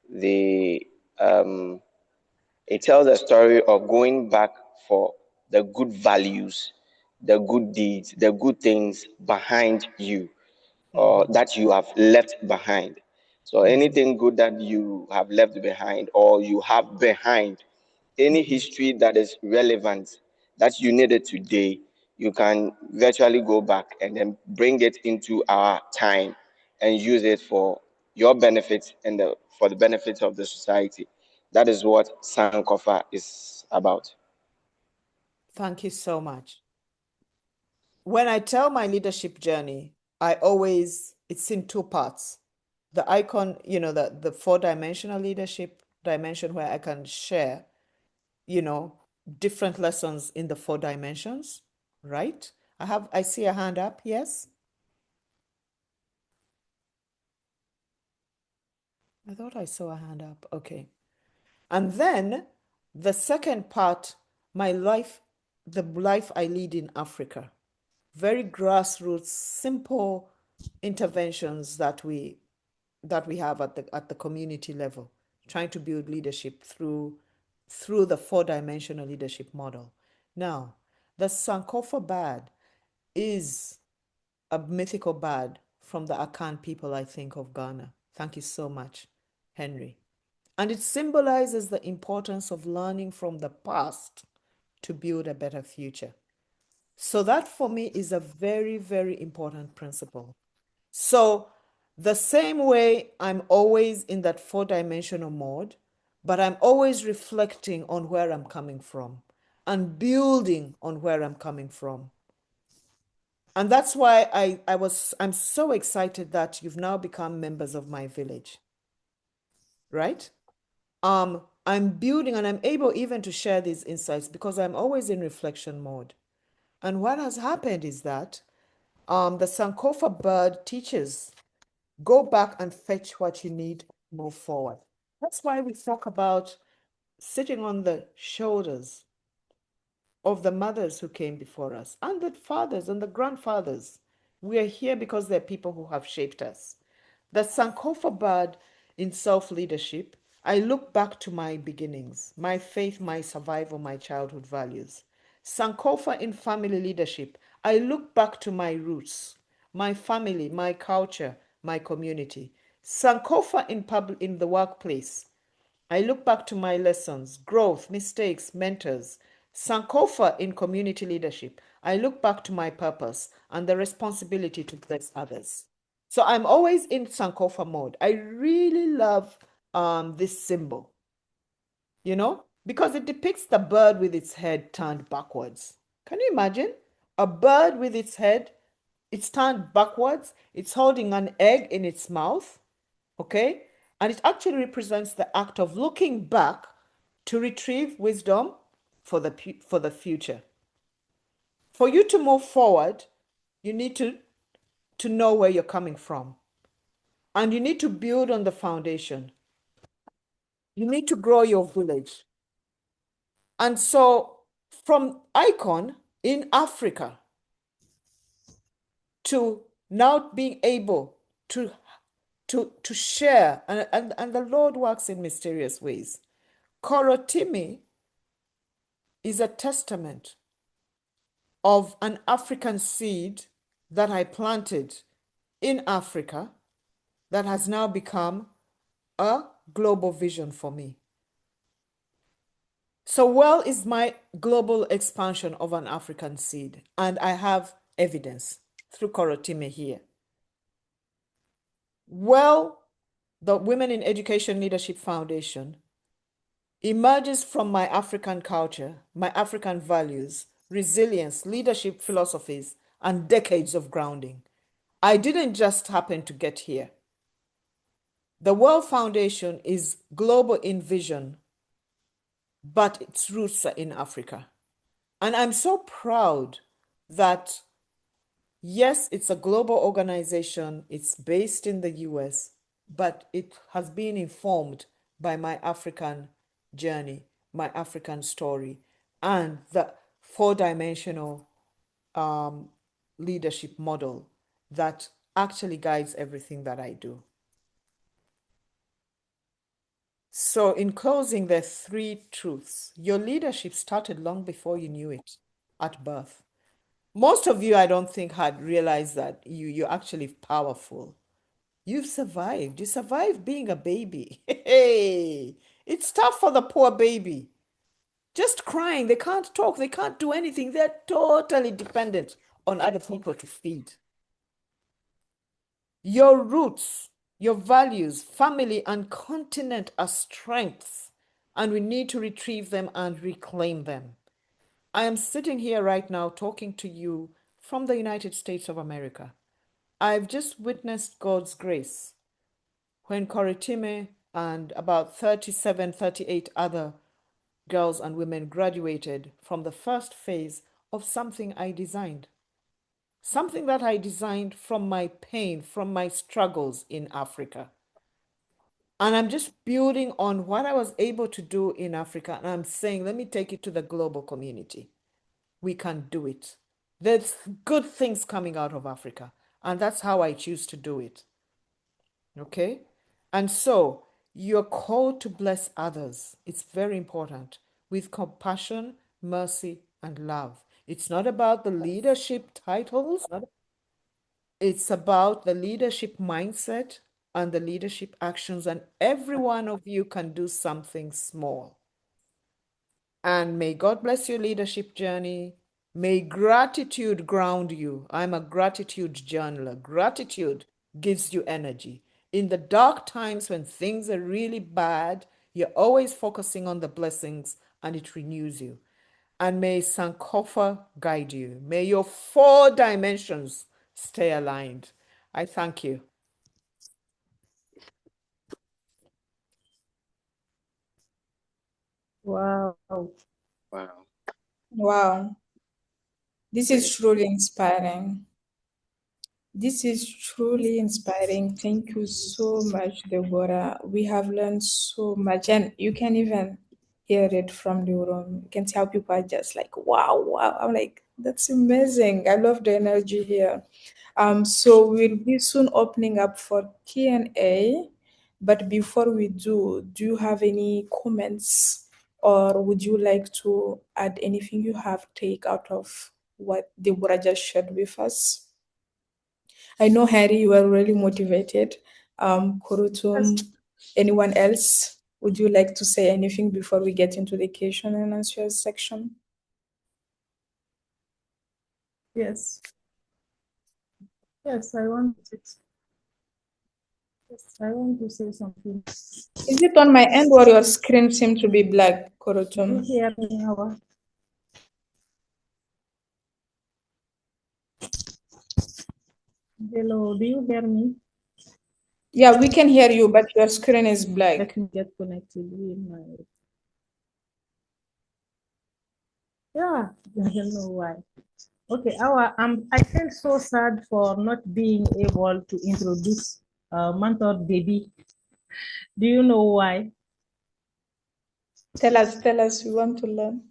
the it tells a story of going back for the good values, the good deeds, the good things behind you, or that you have left behind. So anything good that you have left behind or you have behind, any history that is relevant that you needed today, you can virtually go back and then bring it into our time and use it for your benefit and for the benefit of the society. That is what Sankofa is about. Thank you so much. When I tell my leadership journey, it's in two parts. The icon, the four-dimensional leadership dimension where I can share, you know, different lessons in the four dimensions, right? I see a hand up, yes? I thought I saw a hand up. Okay. And then the second part, the life I lead in Africa. Very grassroots, simple interventions that we have at the community level, trying to build leadership through the four-dimensional leadership model. Now, the Sankofa bird is a mythical bird from the Akan people, I think, of Ghana. Thank you so much, Henry. And it symbolizes the importance of learning from the past to build a better future. So that for me is a very, very important principle. So the same way I'm always in that four-dimensional mode, but I'm always reflecting on where I'm coming from and building on where I'm coming from. And that's why I'm so excited that you've now become members of my village, right? I'm building and I'm able even to share these insights because I'm always in reflection mode. And what has happened is that the Sankofa bird teaches go back and fetch what you need, move forward. That's why we talk about sitting on the shoulders of the mothers who came before us and the fathers and the grandfathers. We are here because they're people who have shaped us. The Sankofa bird in self leadership, I look back to my beginnings, my faith, my survival, my childhood values. Sankofa in family leadership, I look back to my roots, my family, my culture, my community. Sankofa in the workplace, I look back to my lessons, growth, mistakes, mentors. Sankofa in community leadership. I look back to my purpose and the responsibility to bless others. So I'm always in Sankofa mode. I really love this symbol, because it depicts the bird with its head turned backwards. Can you imagine? A bird with its head, it's turned backwards, it's holding an egg in its mouth, okay? And it actually represents the act of looking back to retrieve wisdom for the future. For you to move forward, you need to know where you're coming from. And you need to build on the foundation. You need to grow your village. And so from icon in Africa to now being able to share, and the Lord works in mysterious ways. Korotimi is a testament of an African seed that I planted in Africa that has now become a global vision for me. So well is my global expansion of an African seed, and I have evidence through Korotime here. Well, the Women in Education Leadership Foundation emerges from my African culture, my African values, resilience, leadership philosophies, and decades of grounding. I didn't just happen to get here. The World Foundation is global in vision, but its roots are in Africa. And I'm so proud that, yes, it's a global organization, it's based in the US, but it has been informed by my African journey, my African story, and the four-dimensional leadership model that actually guides everything that I do. So in closing, there are three truths. Your leadership started long before you knew it, at birth. Most of you, I don't think, had realized that you're actually powerful. You've survived. You survived being a baby. Hey, it's tough for the poor baby. Just crying. They can't talk. They can't do anything. They're totally dependent on other people to feed. Your roots, your values, family, and continent are strengths, and we need to retrieve them and reclaim them. I am sitting here right now talking to you from the United States of America. I've just witnessed God's grace when Koritime and about 37, 38 other girls and women graduated from the first phase of something I designed. Something that I designed from my pain, from my struggles in Africa. And I'm just building on what I was able to do in Africa. And I'm saying, let me take it to the global community. We can do it. There's good things coming out of Africa. And that's how I choose to do it. Okay? And so you're called to bless others. It's very important with compassion, mercy, and love. It's not about the leadership titles. It's about the leadership mindset and the leadership actions. And every one of you can do something small. And may God bless your leadership journey. May gratitude ground you. I'm a gratitude journaler. Gratitude gives you energy. In the dark times when things are really bad, you're always focusing on the blessings and it renews you. And may Sankofa guide you. May your four dimensions stay aligned. I thank you. Wow. Wow. Wow. This is truly inspiring. This is truly inspiring. Thank you so much, Deborah. We have learned so much, and you can even hear it from the room. You can see how people are just like, wow, wow. I'm like, that's amazing. I love the energy here. So we'll be soon opening up for Q&A. But before we do you have any comments or would you like to add anything you have take out of what Deborah just shared with us? I know, Harry, you are really motivated. Kurutum, anyone else? Would you like to say anything before we get into the question and answers section? Yes. Yes, I want to say something. Is it on my end or your screen seems to be black, Kurutum? You hear me now? Hello, do you hear me? Yeah, we can hear you, but your screen is black. Let me get connected with my... Yeah, I don't know why. Okay, I felt so sad for not being able to introduce mentor baby. Do you know why? Tell us, we want to learn.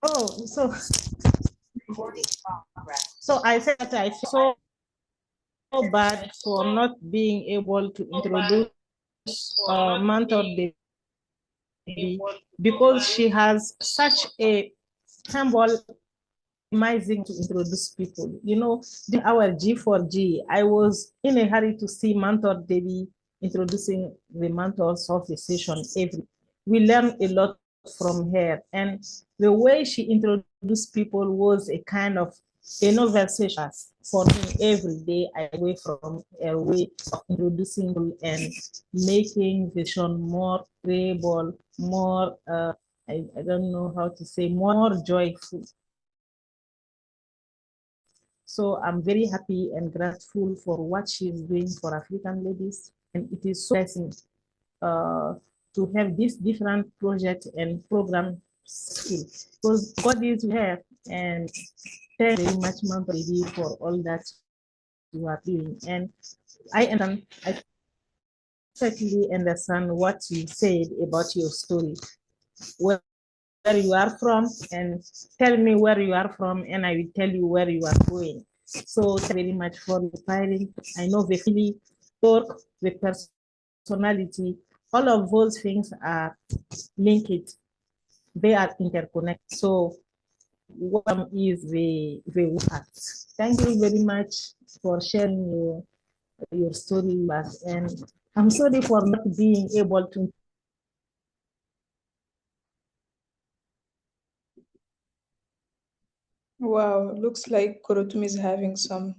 Oh, so I said that I feel so bad for not being able to introduce mentor baby because she has such a humble amazing to introduce people. You know, during our G4G, I was in a hurry to see Mentor Debbie introducing the mentors of the session every. We learned a lot from her, and the way she introduced people was a kind of innovation for me every day. I away from a way of introducing people and making the session more agreeable, more I don't know how to say, more joyful. So I'm very happy and grateful for what she's doing for African ladies. And it is so blessing to have this different project and program skill because God is here and thank you very much, Mom, baby, for all that you are doing. And I perfectly understand what you said about your story. Where you are from and tell me where you are from and I will tell you where you are going. So thank you very much for inspiring. I know the family, work, the personality, all of those things are linked. They are interconnected. So one is the heart. Thank you very much for sharing your story with us. And I'm sorry for not being able to. Wow, looks like Kurutum is having some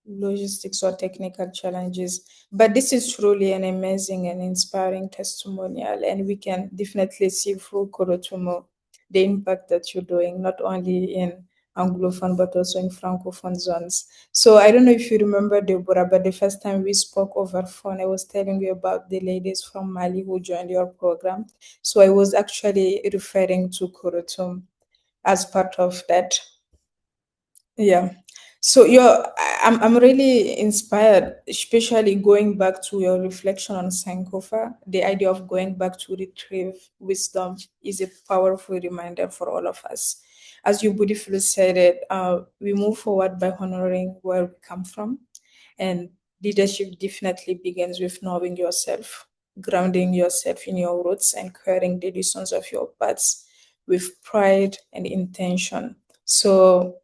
logistics or technical challenges. But this is truly an amazing and inspiring testimonial, and we can definitely see through Kurutumo the impact that you're doing, not only in Anglophone but also in Francophone zones. So I don't know if you remember, Deborah, but the first time we spoke over phone, I was telling you about the ladies from Mali who joined your program. So I was actually referring to Kurutum as part of that. Yeah. So I'm really inspired, especially going back to your reflection on Sankofa. The idea of going back to retrieve wisdom is a powerful reminder for all of us. As you beautifully said it, we move forward by honoring where we come from, and leadership definitely begins with knowing yourself, grounding yourself in your roots, and carrying the lessons of your paths with pride and intention. So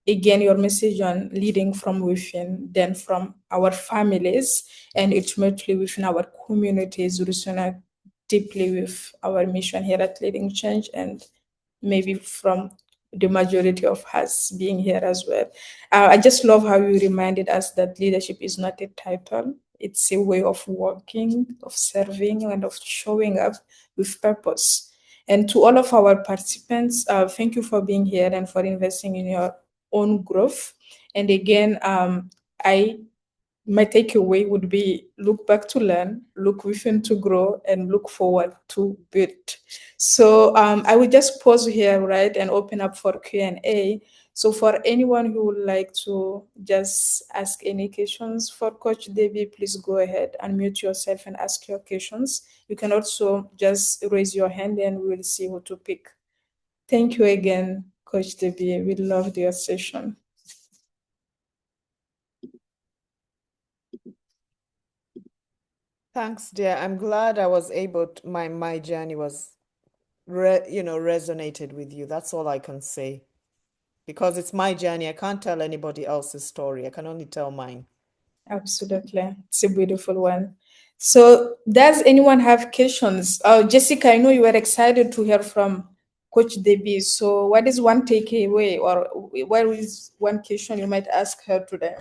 again, your message on leading from within, then from our families, and ultimately within our communities resonate deeply with our mission here at Leading Change, and maybe from the majority of us being here as well. I just love how you reminded us that leadership is not a title, it's a way of working, of serving, and of showing up with purpose. And to all of our participants, thank you for being here and for investing in your own growth. And again, I my takeaway would be look back to learn, look within to grow, and look forward to build. So I will just pause here, right, and open up for Q&A. So for anyone who would like to just ask any questions for Coach Debbie, please go ahead, unmute yourself and ask your questions. You can also just raise your hand and we'll see who to pick. Thank you again, Coach Debbie. We loved your session. Thanks, dear. I'm glad I was able to, my journey was, resonated with you. That's all I can say. Because it's my journey. I can't tell anybody else's story. I can only tell mine. Absolutely. It's a beautiful one. So, does anyone have questions? Jessica, I know you were excited to hear from Coach Debbie. So, what is one takeaway, or what is one question you might ask her today?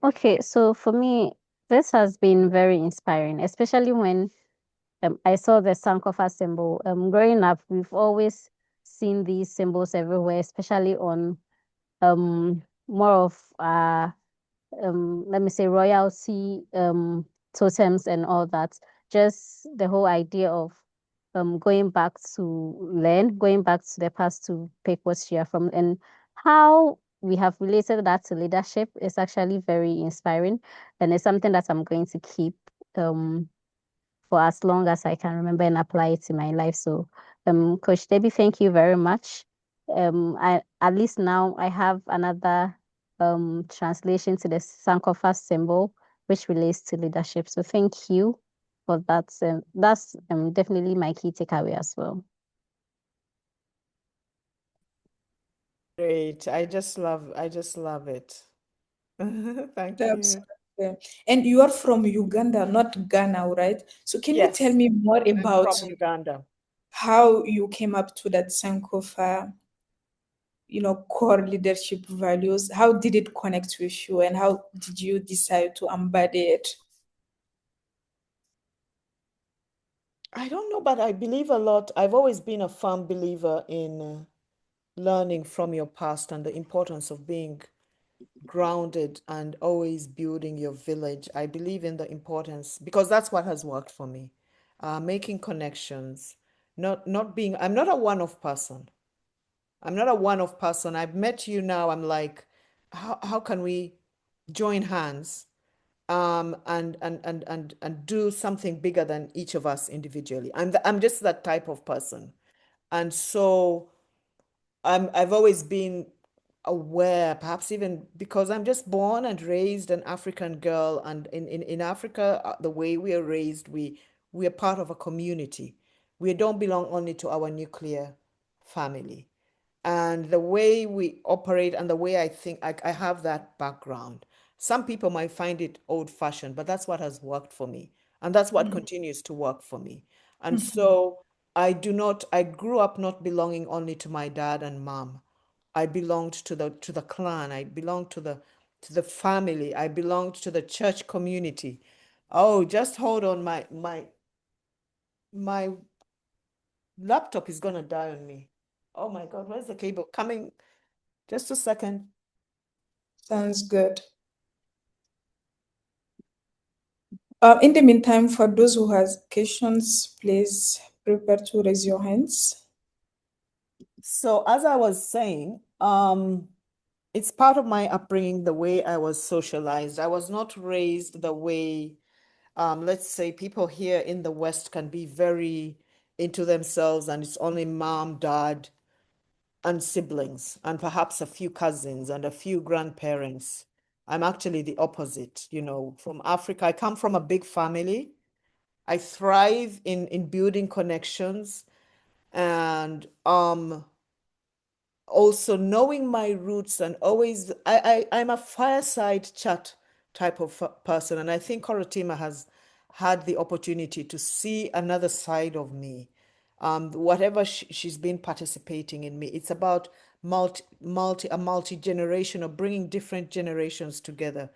Okay, so for me, this has been very inspiring, especially when I saw the Sankofa symbol. Growing up, we've always seen these symbols everywhere, especially on more of let me say royalty totems and all that. Just the whole idea of going back to learn, going back to the past to pick what you are from, and how we have related that to leadership is actually very inspiring, and it's something that I'm going to keep for as long as I can remember and apply it in my life. So Coach Debbie, thank you very much. At least now I have another translation to the Sankofa symbol, which relates to leadership. So thank you for that. That's definitely my key takeaway as well. Great. I just love it. Thank That's you. okay. And you are from Uganda, not Ghana, right? So can you tell Yes, me more I'm about from Uganda. how you came up to that Sankofa, core leadership values? How did it connect with you, and how did you decide to embody it? I don't know, but I believe a lot. I've always been a firm believer in learning from your past and the importance of being grounded and always building your village. I believe in the importance because that's what has worked for me. Making connections, not being, I'm not a one-off person. I'm not a one-off person. I've met you now. I'm like, how can we join hands and do something bigger than each of us individually? I'm just that type of person. And so I've always been aware, perhaps even because I'm just born and raised an African girl, and in Africa, the way we are raised, we are part of a community. We don't belong only to our nuclear family. And the way we operate and the way I think, I have that background. Some people might find it old-fashioned, but that's what has worked for me. And that's what continues to work for me. And so I grew up not belonging only to my dad and mom. I belonged to the clan. I belonged to the family. I belonged to the church community. Oh, just hold on. My laptop is gonna die on me. Oh my God, where's the cable? Coming. Just a second. Sounds good. In the meantime, for those who has questions, please prepare to raise your hands. So as I was saying, it's part of my upbringing, the way I was socialized. I was not raised the way, let's say, people here in the West can be very into themselves and it's only mom, dad, and siblings, and perhaps a few cousins and a few grandparents. I'm actually the opposite, from Africa. I come from a big family. I thrive in building connections and also knowing my roots and always I'm a fireside chat type of person, and I think Korotima has had the opportunity to see another side of me. Whatever she's been participating in me, it's about a multi-generation of bringing different generations together,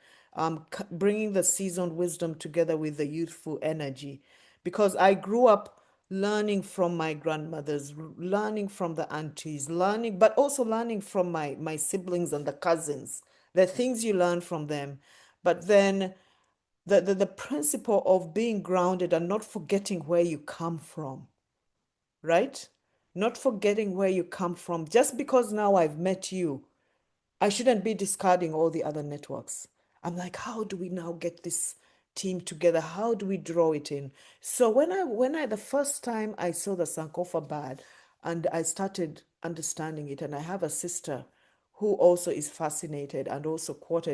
bringing the seasoned wisdom together with the youthful energy, because I grew up learning from my grandmothers, learning from the aunties, but also learning from my siblings and the cousins. The things you learn from them. But then the principle of being grounded and not forgetting where you come from, right? Not forgetting where you come from. Just because now I've met you, I shouldn't be discarding all the other networks. I'm like, how do we now get this team together? How do we draw it in? So when I the first time I saw the Sankofa bad and I started understanding it, and I have a sister who also is fascinated and also quotes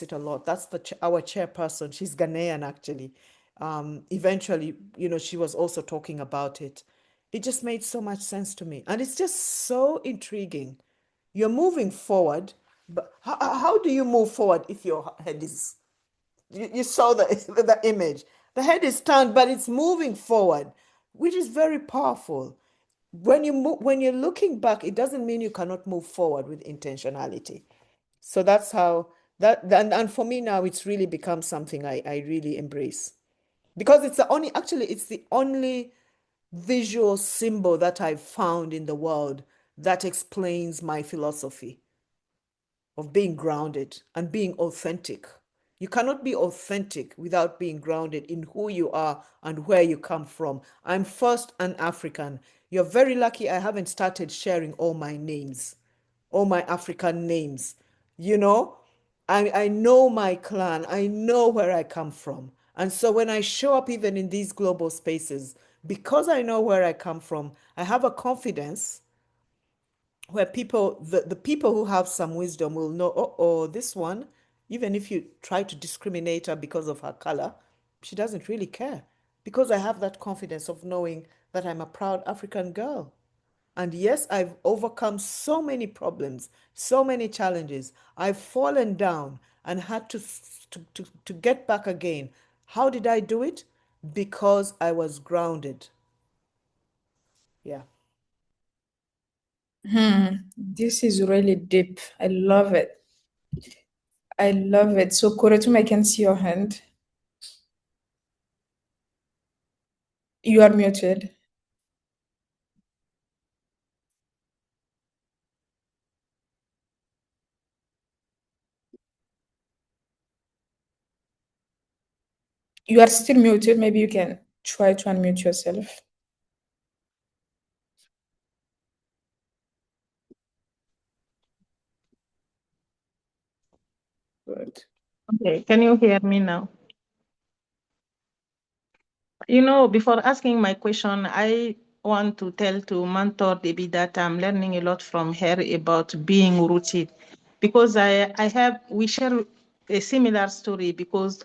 it a lot. That's our chairperson. She's Ghanaian actually. Eventually, she was also talking about it. It just made so much sense to me, and it's just so intriguing. You're moving forward, but how do you move forward if your head is, you saw the image. The head is turned, but it's moving forward, which is very powerful. When you're looking back, it doesn't mean you cannot move forward with intentionality. So that's how and for me now, it's really become something I really embrace because it's the only visual symbol that I've found in the world that explains my philosophy of being grounded and being authentic. You cannot be authentic without being grounded in who you are and where you come from. I'm first an African. You're very lucky I haven't started sharing all my names, all my African names. You know, I know my clan, I know where I come from. And so when I show up even in these global spaces, Because I know where I come from, I have a confidence where the people who have some wisdom will know, oh, this one, even if you try to discriminate her because of her color, she doesn't really care. Because I have that confidence of knowing that I'm a proud African girl. And yes, I've overcome so many problems, so many challenges. I've fallen down and had to get back again. How did I do it? Because I was grounded. Yeah. This is really deep. I love it. I love it. So, Koretum, I can see your hand. You are muted. You are still muted. Maybe you can try to unmute yourself. Good. Okay, can you hear me now? You know, before asking my question, I want to tell to mentor Debbie that I'm learning a lot from her about being rooted, because we share a similar story, because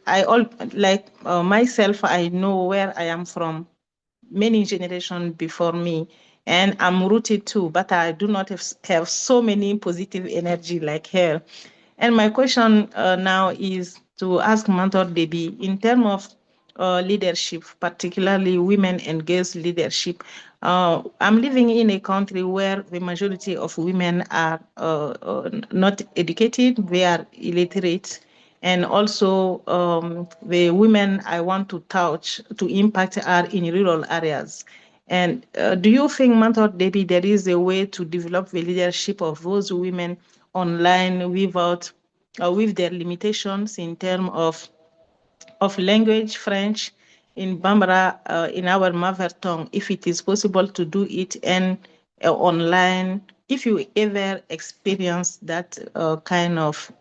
myself, I know where I am from many generations before me, and I'm rooted too, but I do not have so many positive energy like her. And my question now is to ask Mentor Debbie in terms of leadership, particularly women and girls leadership. I'm living in a country where the majority of women are not educated, they are illiterate. And also the women I want to touch, to impact, are in rural areas. And do you think, Mentor Debbie, there is a way to develop the leadership of those women online without with their limitations in terms of language, French, in Bambara, in our mother tongue, if it is possible to do it, and online, if you ever experience that kind of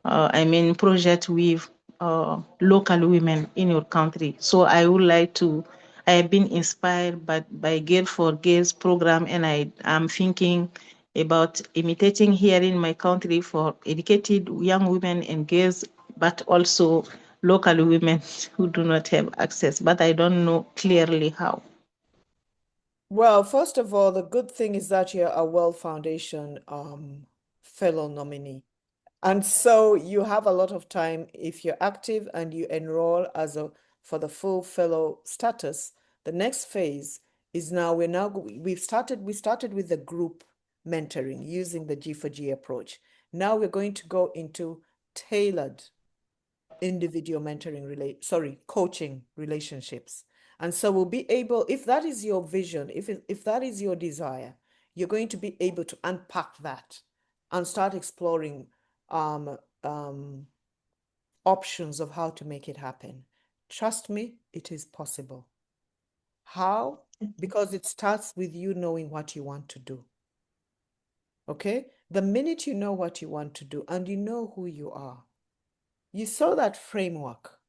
project with local women in your country. So I would like to, I have been inspired by Girl for Girls program, and I am thinking about imitating here in my country for educated young women and girls, but also local women who do not have access, but I don't know clearly how. Well, first of all, the good thing is that you're a World Foundation fellow nominee. And so you have a lot of time if you're active and you enroll for the full fellow status. The next phase is now we started with the group mentoring using the G4G approach. Now we're going to go into tailored individual coaching relationships. And so we'll be able, if that is your vision, if that is your desire, you're going to be able to unpack that and start exploring options of how to make it happen. Trust me, it is possible. How? Because it starts with you knowing what you want to do. Okay? The minute you know what you want to do and you know who you are, you saw that framework,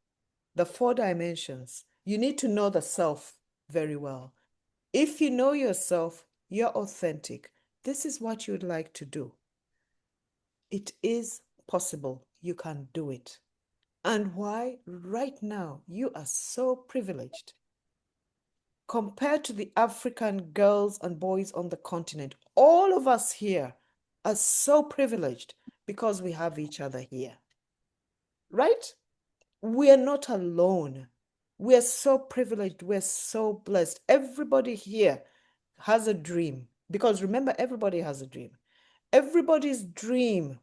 the 4 dimensions. You need to know the self very well. If you know yourself, you're authentic. This is what you'd like to do. It is possible. You can do it. And why? Right now, you are so privileged. Compared to the African girls and boys on the continent, all of us here are so privileged because we have each other here. Right? We are not alone. We are so privileged. We're so blessed. Everybody here has a dream. Because remember, everybody has a dream. Everybody's dream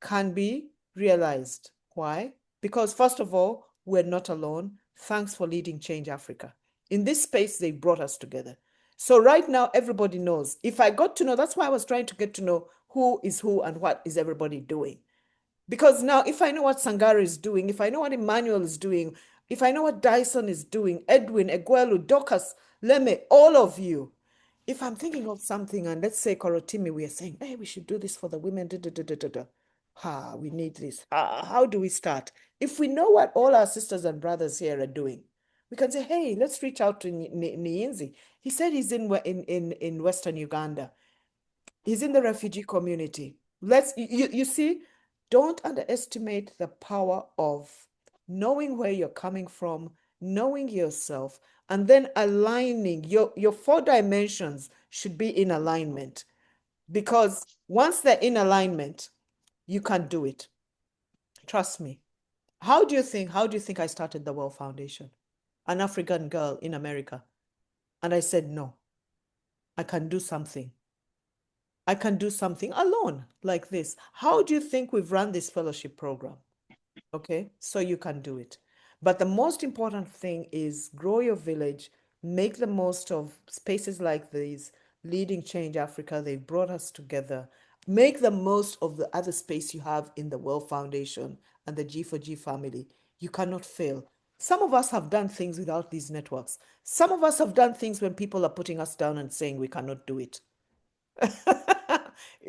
can be realized. Why? Because first of all, we're not alone. Thanks for leading Change Africa. In this space, they brought us together. So right now, everybody knows. If I got to know, that's why I was trying to get to know who is who and what is everybody doing. Because now, if I know what Sangara is doing, if I know what Emmanuel is doing, if I know what Dyson is doing, Edwin, Eguelu, Dorcas, Leme, all of you, if I'm thinking of something, and let's say Korotimi, we are saying, hey, we should do this for the women, da, da, da, da, da, da. We need this. How do we start? If we know what all our sisters and brothers here are doing, We can say, hey, let's reach out to Niinzi. He said he's in Western Uganda. He's in the refugee community. You see, don't underestimate the power of knowing where you're coming from, knowing yourself, and then aligning. Your four dimensions should be in alignment, because once they're in alignment, you can do it. Trust me. How do you think I started the World Foundation? An African girl in America. And I said, no, I can do something. I can do something alone like this. How do you think we've run this fellowship program? Okay, so you can do it. But the most important thing is grow your village, make the most of spaces like these, Leading Change Africa. They brought us together. Make the most of the other space you have in the World Foundation and the G4G family. You cannot fail. Some of us have done things without these networks. Some of us have done things when people are putting us down and saying we cannot do it.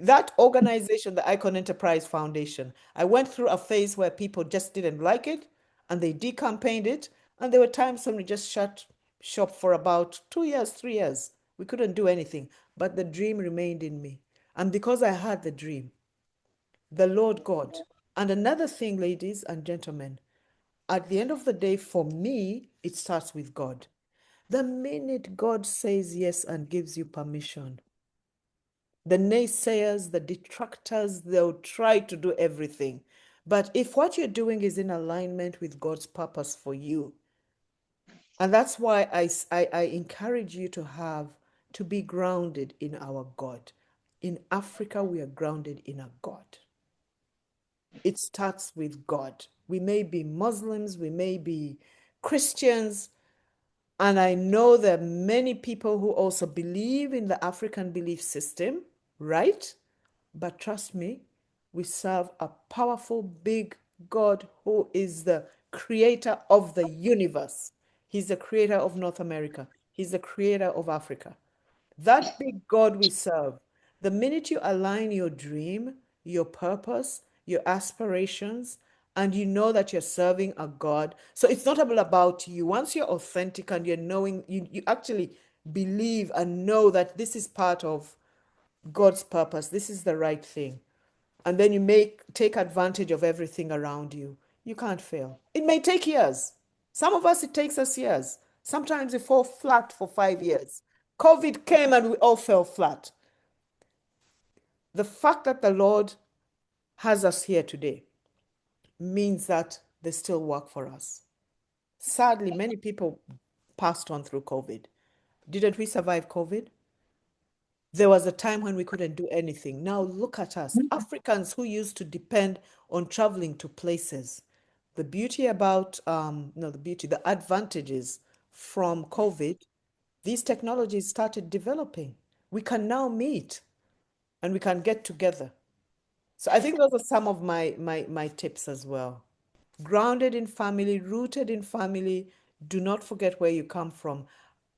That organization, the Icon Enterprise Foundation, I went through a phase where people just didn't like it and they decampaigned it. And there were times when we just shut shop for about 2 years, 3 years. We couldn't do anything, but the dream remained in me. And because I had the dream, the Lord God. And another thing, ladies and gentlemen, at the end of the day, for me, it starts with God. The minute God says yes and gives you permission, the naysayers, the detractors, they'll try to do everything. But if what you're doing is in alignment with God's purpose for you, and that's why I encourage you to be grounded in our God. In Africa, we are grounded in a God. It starts with God. We may be Muslims, we may be Christians, and I know there are many people who also believe in the African belief system, right? But trust me, we serve a powerful, big God who is the creator of the universe. He's the creator of North America. He's the creator of Africa. That big God we serve, the minute you align your dream, your purpose, your aspirations, and you know that you're serving a God. So it's not all about you. Once you're authentic and you're knowing, you actually believe and know that this is part of God's purpose, this is the right thing. And then you take advantage of everything around you. You can't fail. It may take years. Some of us, it takes us years. Sometimes we fall flat for 5 years. COVID came and we all fell flat. The fact that the Lord has us here today means that there's still work for us. Sadly, many people passed on through COVID. Didn't we survive COVID? There was a time when we couldn't do anything. Now look at us, Africans who used to depend on traveling to places. The beauty about, no, the beauty, the advantages from COVID, these technologies started developing. We can now meet and we can get together. So I think those are some of my tips as well. Grounded in family, rooted in family. Do not forget where you come from.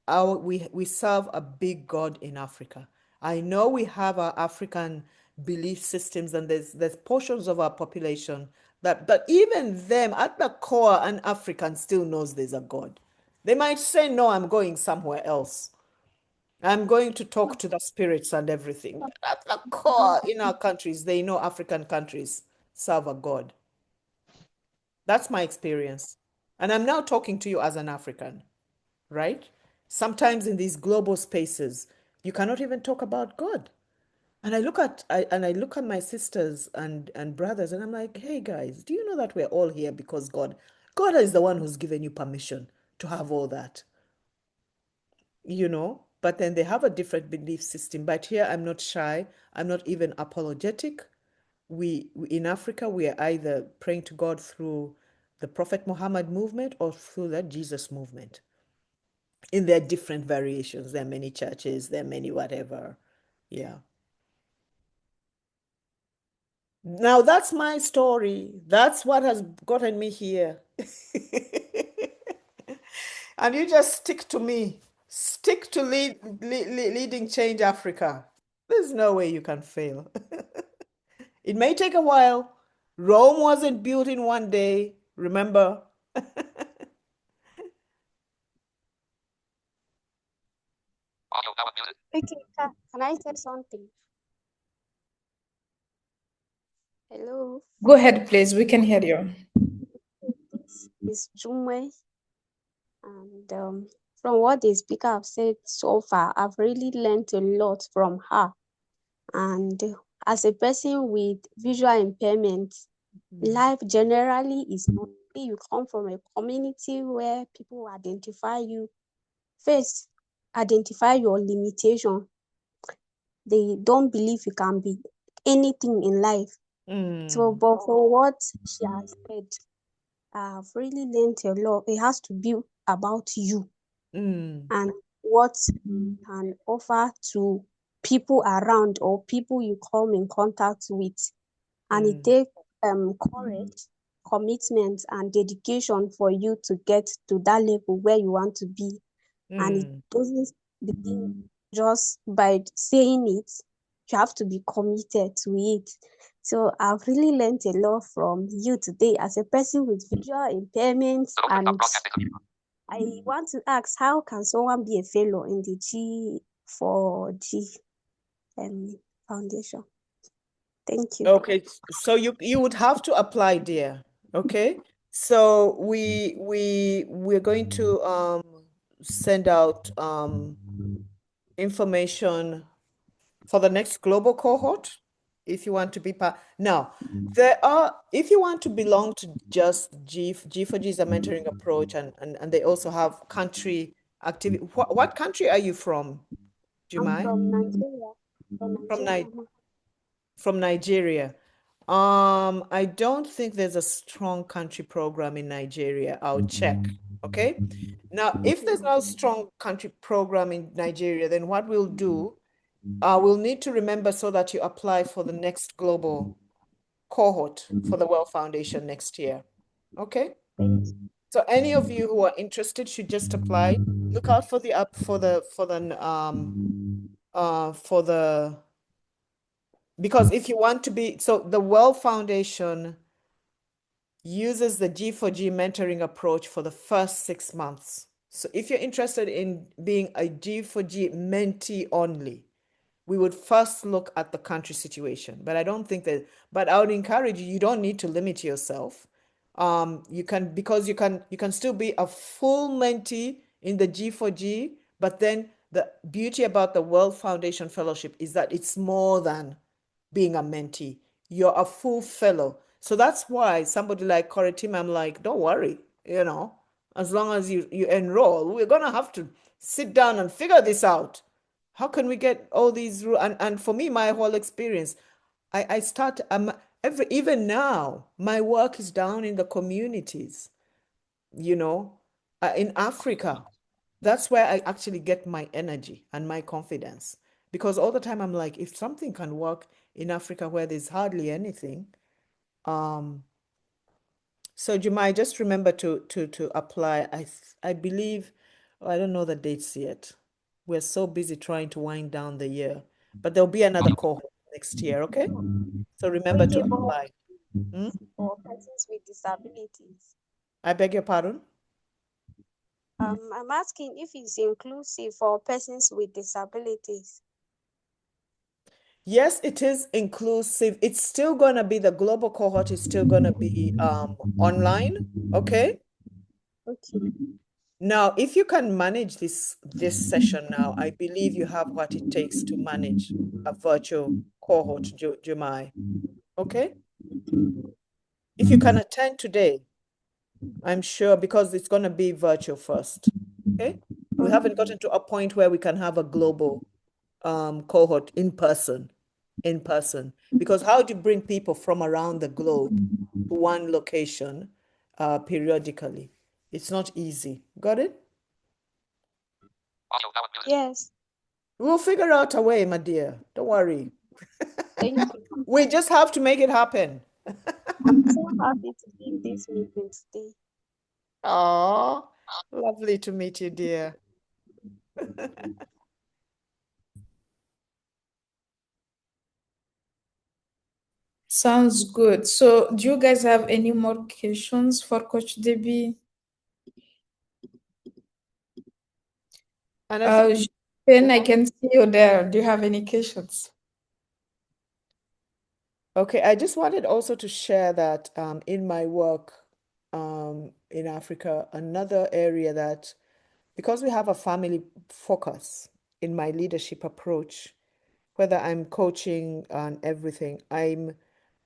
We serve a big God in Africa. I know we have our African belief systems, and there's portions of our population that, but even them at the core, an African still knows there's a God. They might say, no, I'm going somewhere else. I'm going to talk to the spirits and everything. But at the core, in our countries, they know African countries serve a God. That's my experience. And I'm now talking to you as an African, right? Sometimes in these global spaces, you cannot even talk about God. And I look at my sisters and brothers, and I'm like, hey guys, do you know that we're all here because God is the one who's given you permission to have all that, But then they have a different belief system. But here I'm not shy. I'm not even apologetic. In Africa, we are either praying to God through the Prophet Muhammad movement or through the Jesus movement. In their different variations, there are many churches, there are many whatever. Yeah. Now that's my story. That's what has gotten me here. And you just stick to me. Stick to leading change Africa. There's no way you can fail. It may take a while. Rome wasn't built in one day, remember? Okay, can I say something? Hello. Go ahead, please. We can hear you. This is Jumwe, and from what the speaker have said so far, I've really learned a lot from her. And as a person with visual impairment, life generally is not easy. You come from a community where people identify you. First, identify your limitation. They don't believe you can be anything in life. So, but for what she has said, I've really learned a lot. It has to be about you and what you can offer to people around or people you come in contact with. And it takes courage, commitment, and dedication for you to get to that level where you want to be. And it doesn't begin just by saying it. You have to be committed to it. So I've really learned a lot from you today as a person with visual impairments. And I want to ask, how can someone be a fellow in the G4G Foundation? Thank you. Okay, so you would have to apply, dear. Okay, so we're going to send out information for the next global cohort if you want to be part. Now, if you want to belong to just G4G is a mentoring approach, and they also have country activity. What country are you from, I'm Jumai? from Nigeria. From Nigeria. I don't think there's a strong country program in Nigeria. I'll check. Okay. Now, if there's no strong country program in Nigeria, then what we'll do, we'll need to remember so that you apply for the next global cohort for the Well Foundation next year. Okay. So any of you who are interested should just apply. Look out for the because if you want to be, so the Well Foundation uses the G4G mentoring approach for the first 6 months. So if you're interested in being a G4G mentee only, we would first look at the country situation. But I don't think that, but I would encourage you, you don't need to limit yourself. You can, because you can still be a full mentee in the G4G, but then the beauty about the World Foundation Fellowship is that it's more than being a mentee. You're a full fellow. So that's why somebody like Coretim, I'm like, don't worry, as long as you enroll, we're gonna have to sit down and figure this out. How can we get all these rules? And for me, my whole experience, I start even now, my work is down in the communities, in Africa. That's where I actually get my energy and my confidence. Because all the time I'm like, if something can work in Africa where there's hardly anything, so Jumai, just remember to apply. I believe, I don't know the dates yet. We're so busy trying to wind down the year, but there'll be another cohort next year, okay? So remember to Okay, apply. for persons with disabilities. I beg your pardon? I'm asking if it's inclusive for persons with disabilities. Yes, it is inclusive. It's still gonna be, the global cohort is still gonna be online, okay? Okay. Now, if you can manage this session now, I believe you have what it takes to manage a virtual cohort, Jumai. Okay? If you can attend today, I'm sure, because it's going to be virtual first. Okay? We haven't gotten to a point where we can have a global cohort in person. Because how do you bring people from around the globe to one location periodically? It's not easy. Got it? Yes. We'll figure out a way, my dear. Don't worry. Thank you. We just have to make it happen. I'm so happy to be in this meeting today. Oh, lovely to meet you, dear. Sounds good. So, do you guys have any more questions for Coach Debbie? Ben, I can see you there. Do you have any questions? Okay, I just wanted also to share that in my work in Africa, another area that, because we have a family focus in my leadership approach, whether I'm coaching and everything, I'm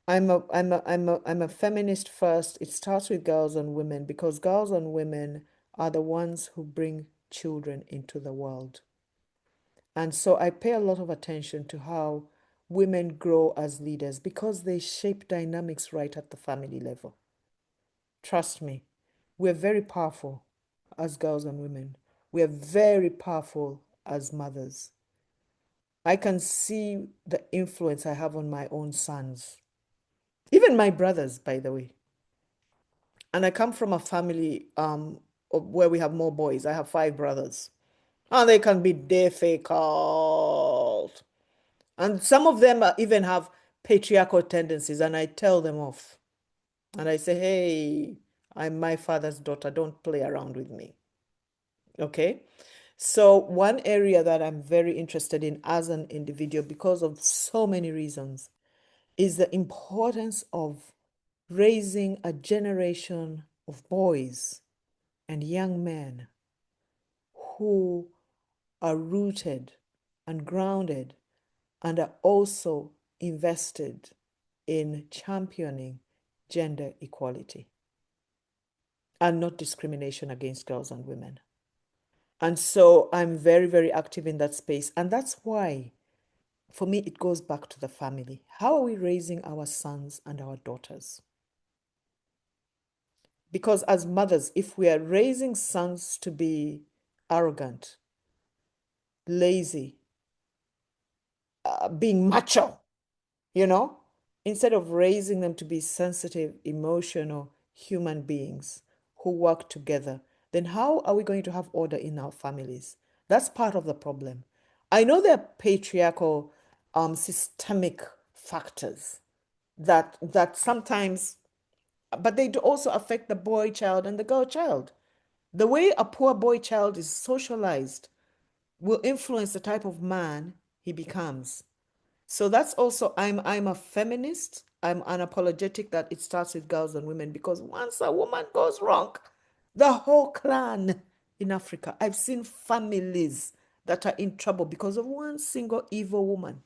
a feminist first. It starts with girls and women because girls and women are the ones who bring children into the world. And so I pay a lot of attention to how women grow as leaders because they shape dynamics right at the family level. Trust me, we're very powerful as girls and women. We are very powerful as mothers. I can see the influence I have on my own sons, even my brothers, by the way. And I come from a family where we have more boys. I have 5 brothers, and they can be difficult. And some of them even have patriarchal tendencies, and I tell them off. And I say, hey, I'm my father's daughter. Don't play around with me. Okay? So, one area that I'm very interested in as an individual, because of so many reasons, is the importance of raising a generation of boys and young men who are rooted and grounded and are also invested in championing gender equality and not discrimination against girls and women. And so I'm very, very active in that space. And that's why, for me, it goes back to the family. How are we raising our sons and our daughters? Because as mothers, if we are raising sons to be arrogant, lazy, being macho, you know, instead of raising them to be sensitive, emotional human beings who work together, then how are we going to have order in our families? That's part of the problem. I know there are patriarchal, systemic factors that sometimes, but they do also affect the boy child and the girl child. The way a poor boy child is socialized will influence the type of man he becomes. So that's also, I'm a feminist. I'm unapologetic that it starts with girls and women because once a woman goes wrong, the whole clan in Africa, I've seen families that are in trouble because of one single evil woman.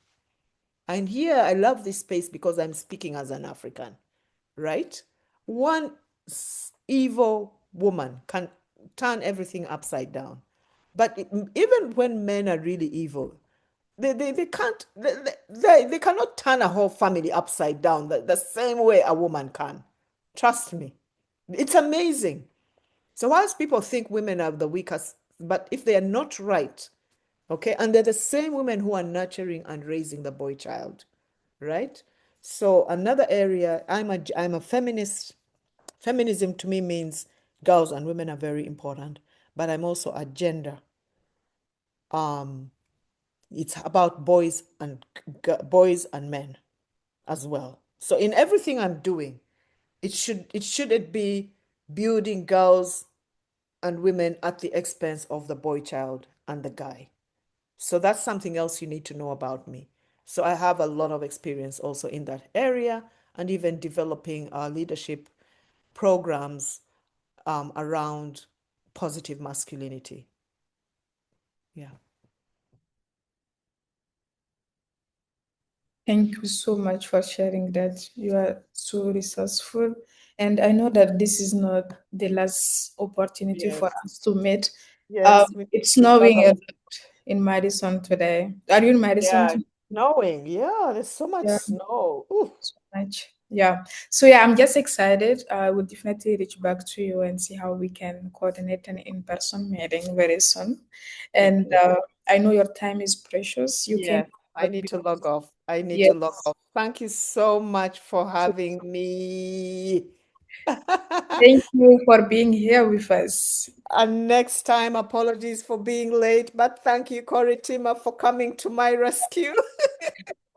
And here I love this space because I'm speaking as an African, right? One evil woman can turn everything upside down. But even when men are really evil, they can't they cannot turn a whole family upside down the same way a woman can. Trust me. It's amazing. So whilst people think women are the weakest, but if they are not right, okay, and they're the same women who are nurturing and raising the boy child, right? So another area, I'm a feminist. Feminism to me means girls and women are very important, but I'm also a gender. It's about boys and men as well. So in everything I'm doing, it be building girls and women at the expense of the boy child and the guy. So that's something else you need to know about me. So I have a lot of experience also in that area and even developing leadership programs around positive masculinity. Yeah. Thank you so much for sharing that. You are so resourceful. And I know that this is not the last opportunity for Yes. us to meet. Yes. We It's to snowing a follow. lot in Madison today. Are you in Madison Yeah, too? snowing. Yeah, there's so much Yeah, snow. Ooh. so much. Yeah. So yeah, I'm just excited. I will definitely reach back to you and see how we can coordinate an in-person meeting very soon. And Okay. I know your time is precious. You can, Yes, I need to log off. I need to log yes. off. Thank you so much for having me. Thank you for being here with us. And next time, apologies for being late, but thank you, Coritima, for coming to my rescue.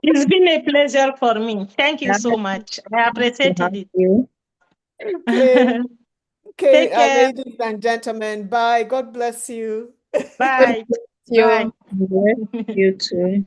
It's been a pleasure for me. Thank you Yeah, so much. I to have appreciated it. you. Okay, okay, Take care. ladies and gentlemen, bye. God bless you. Bye. you. Bye. You too.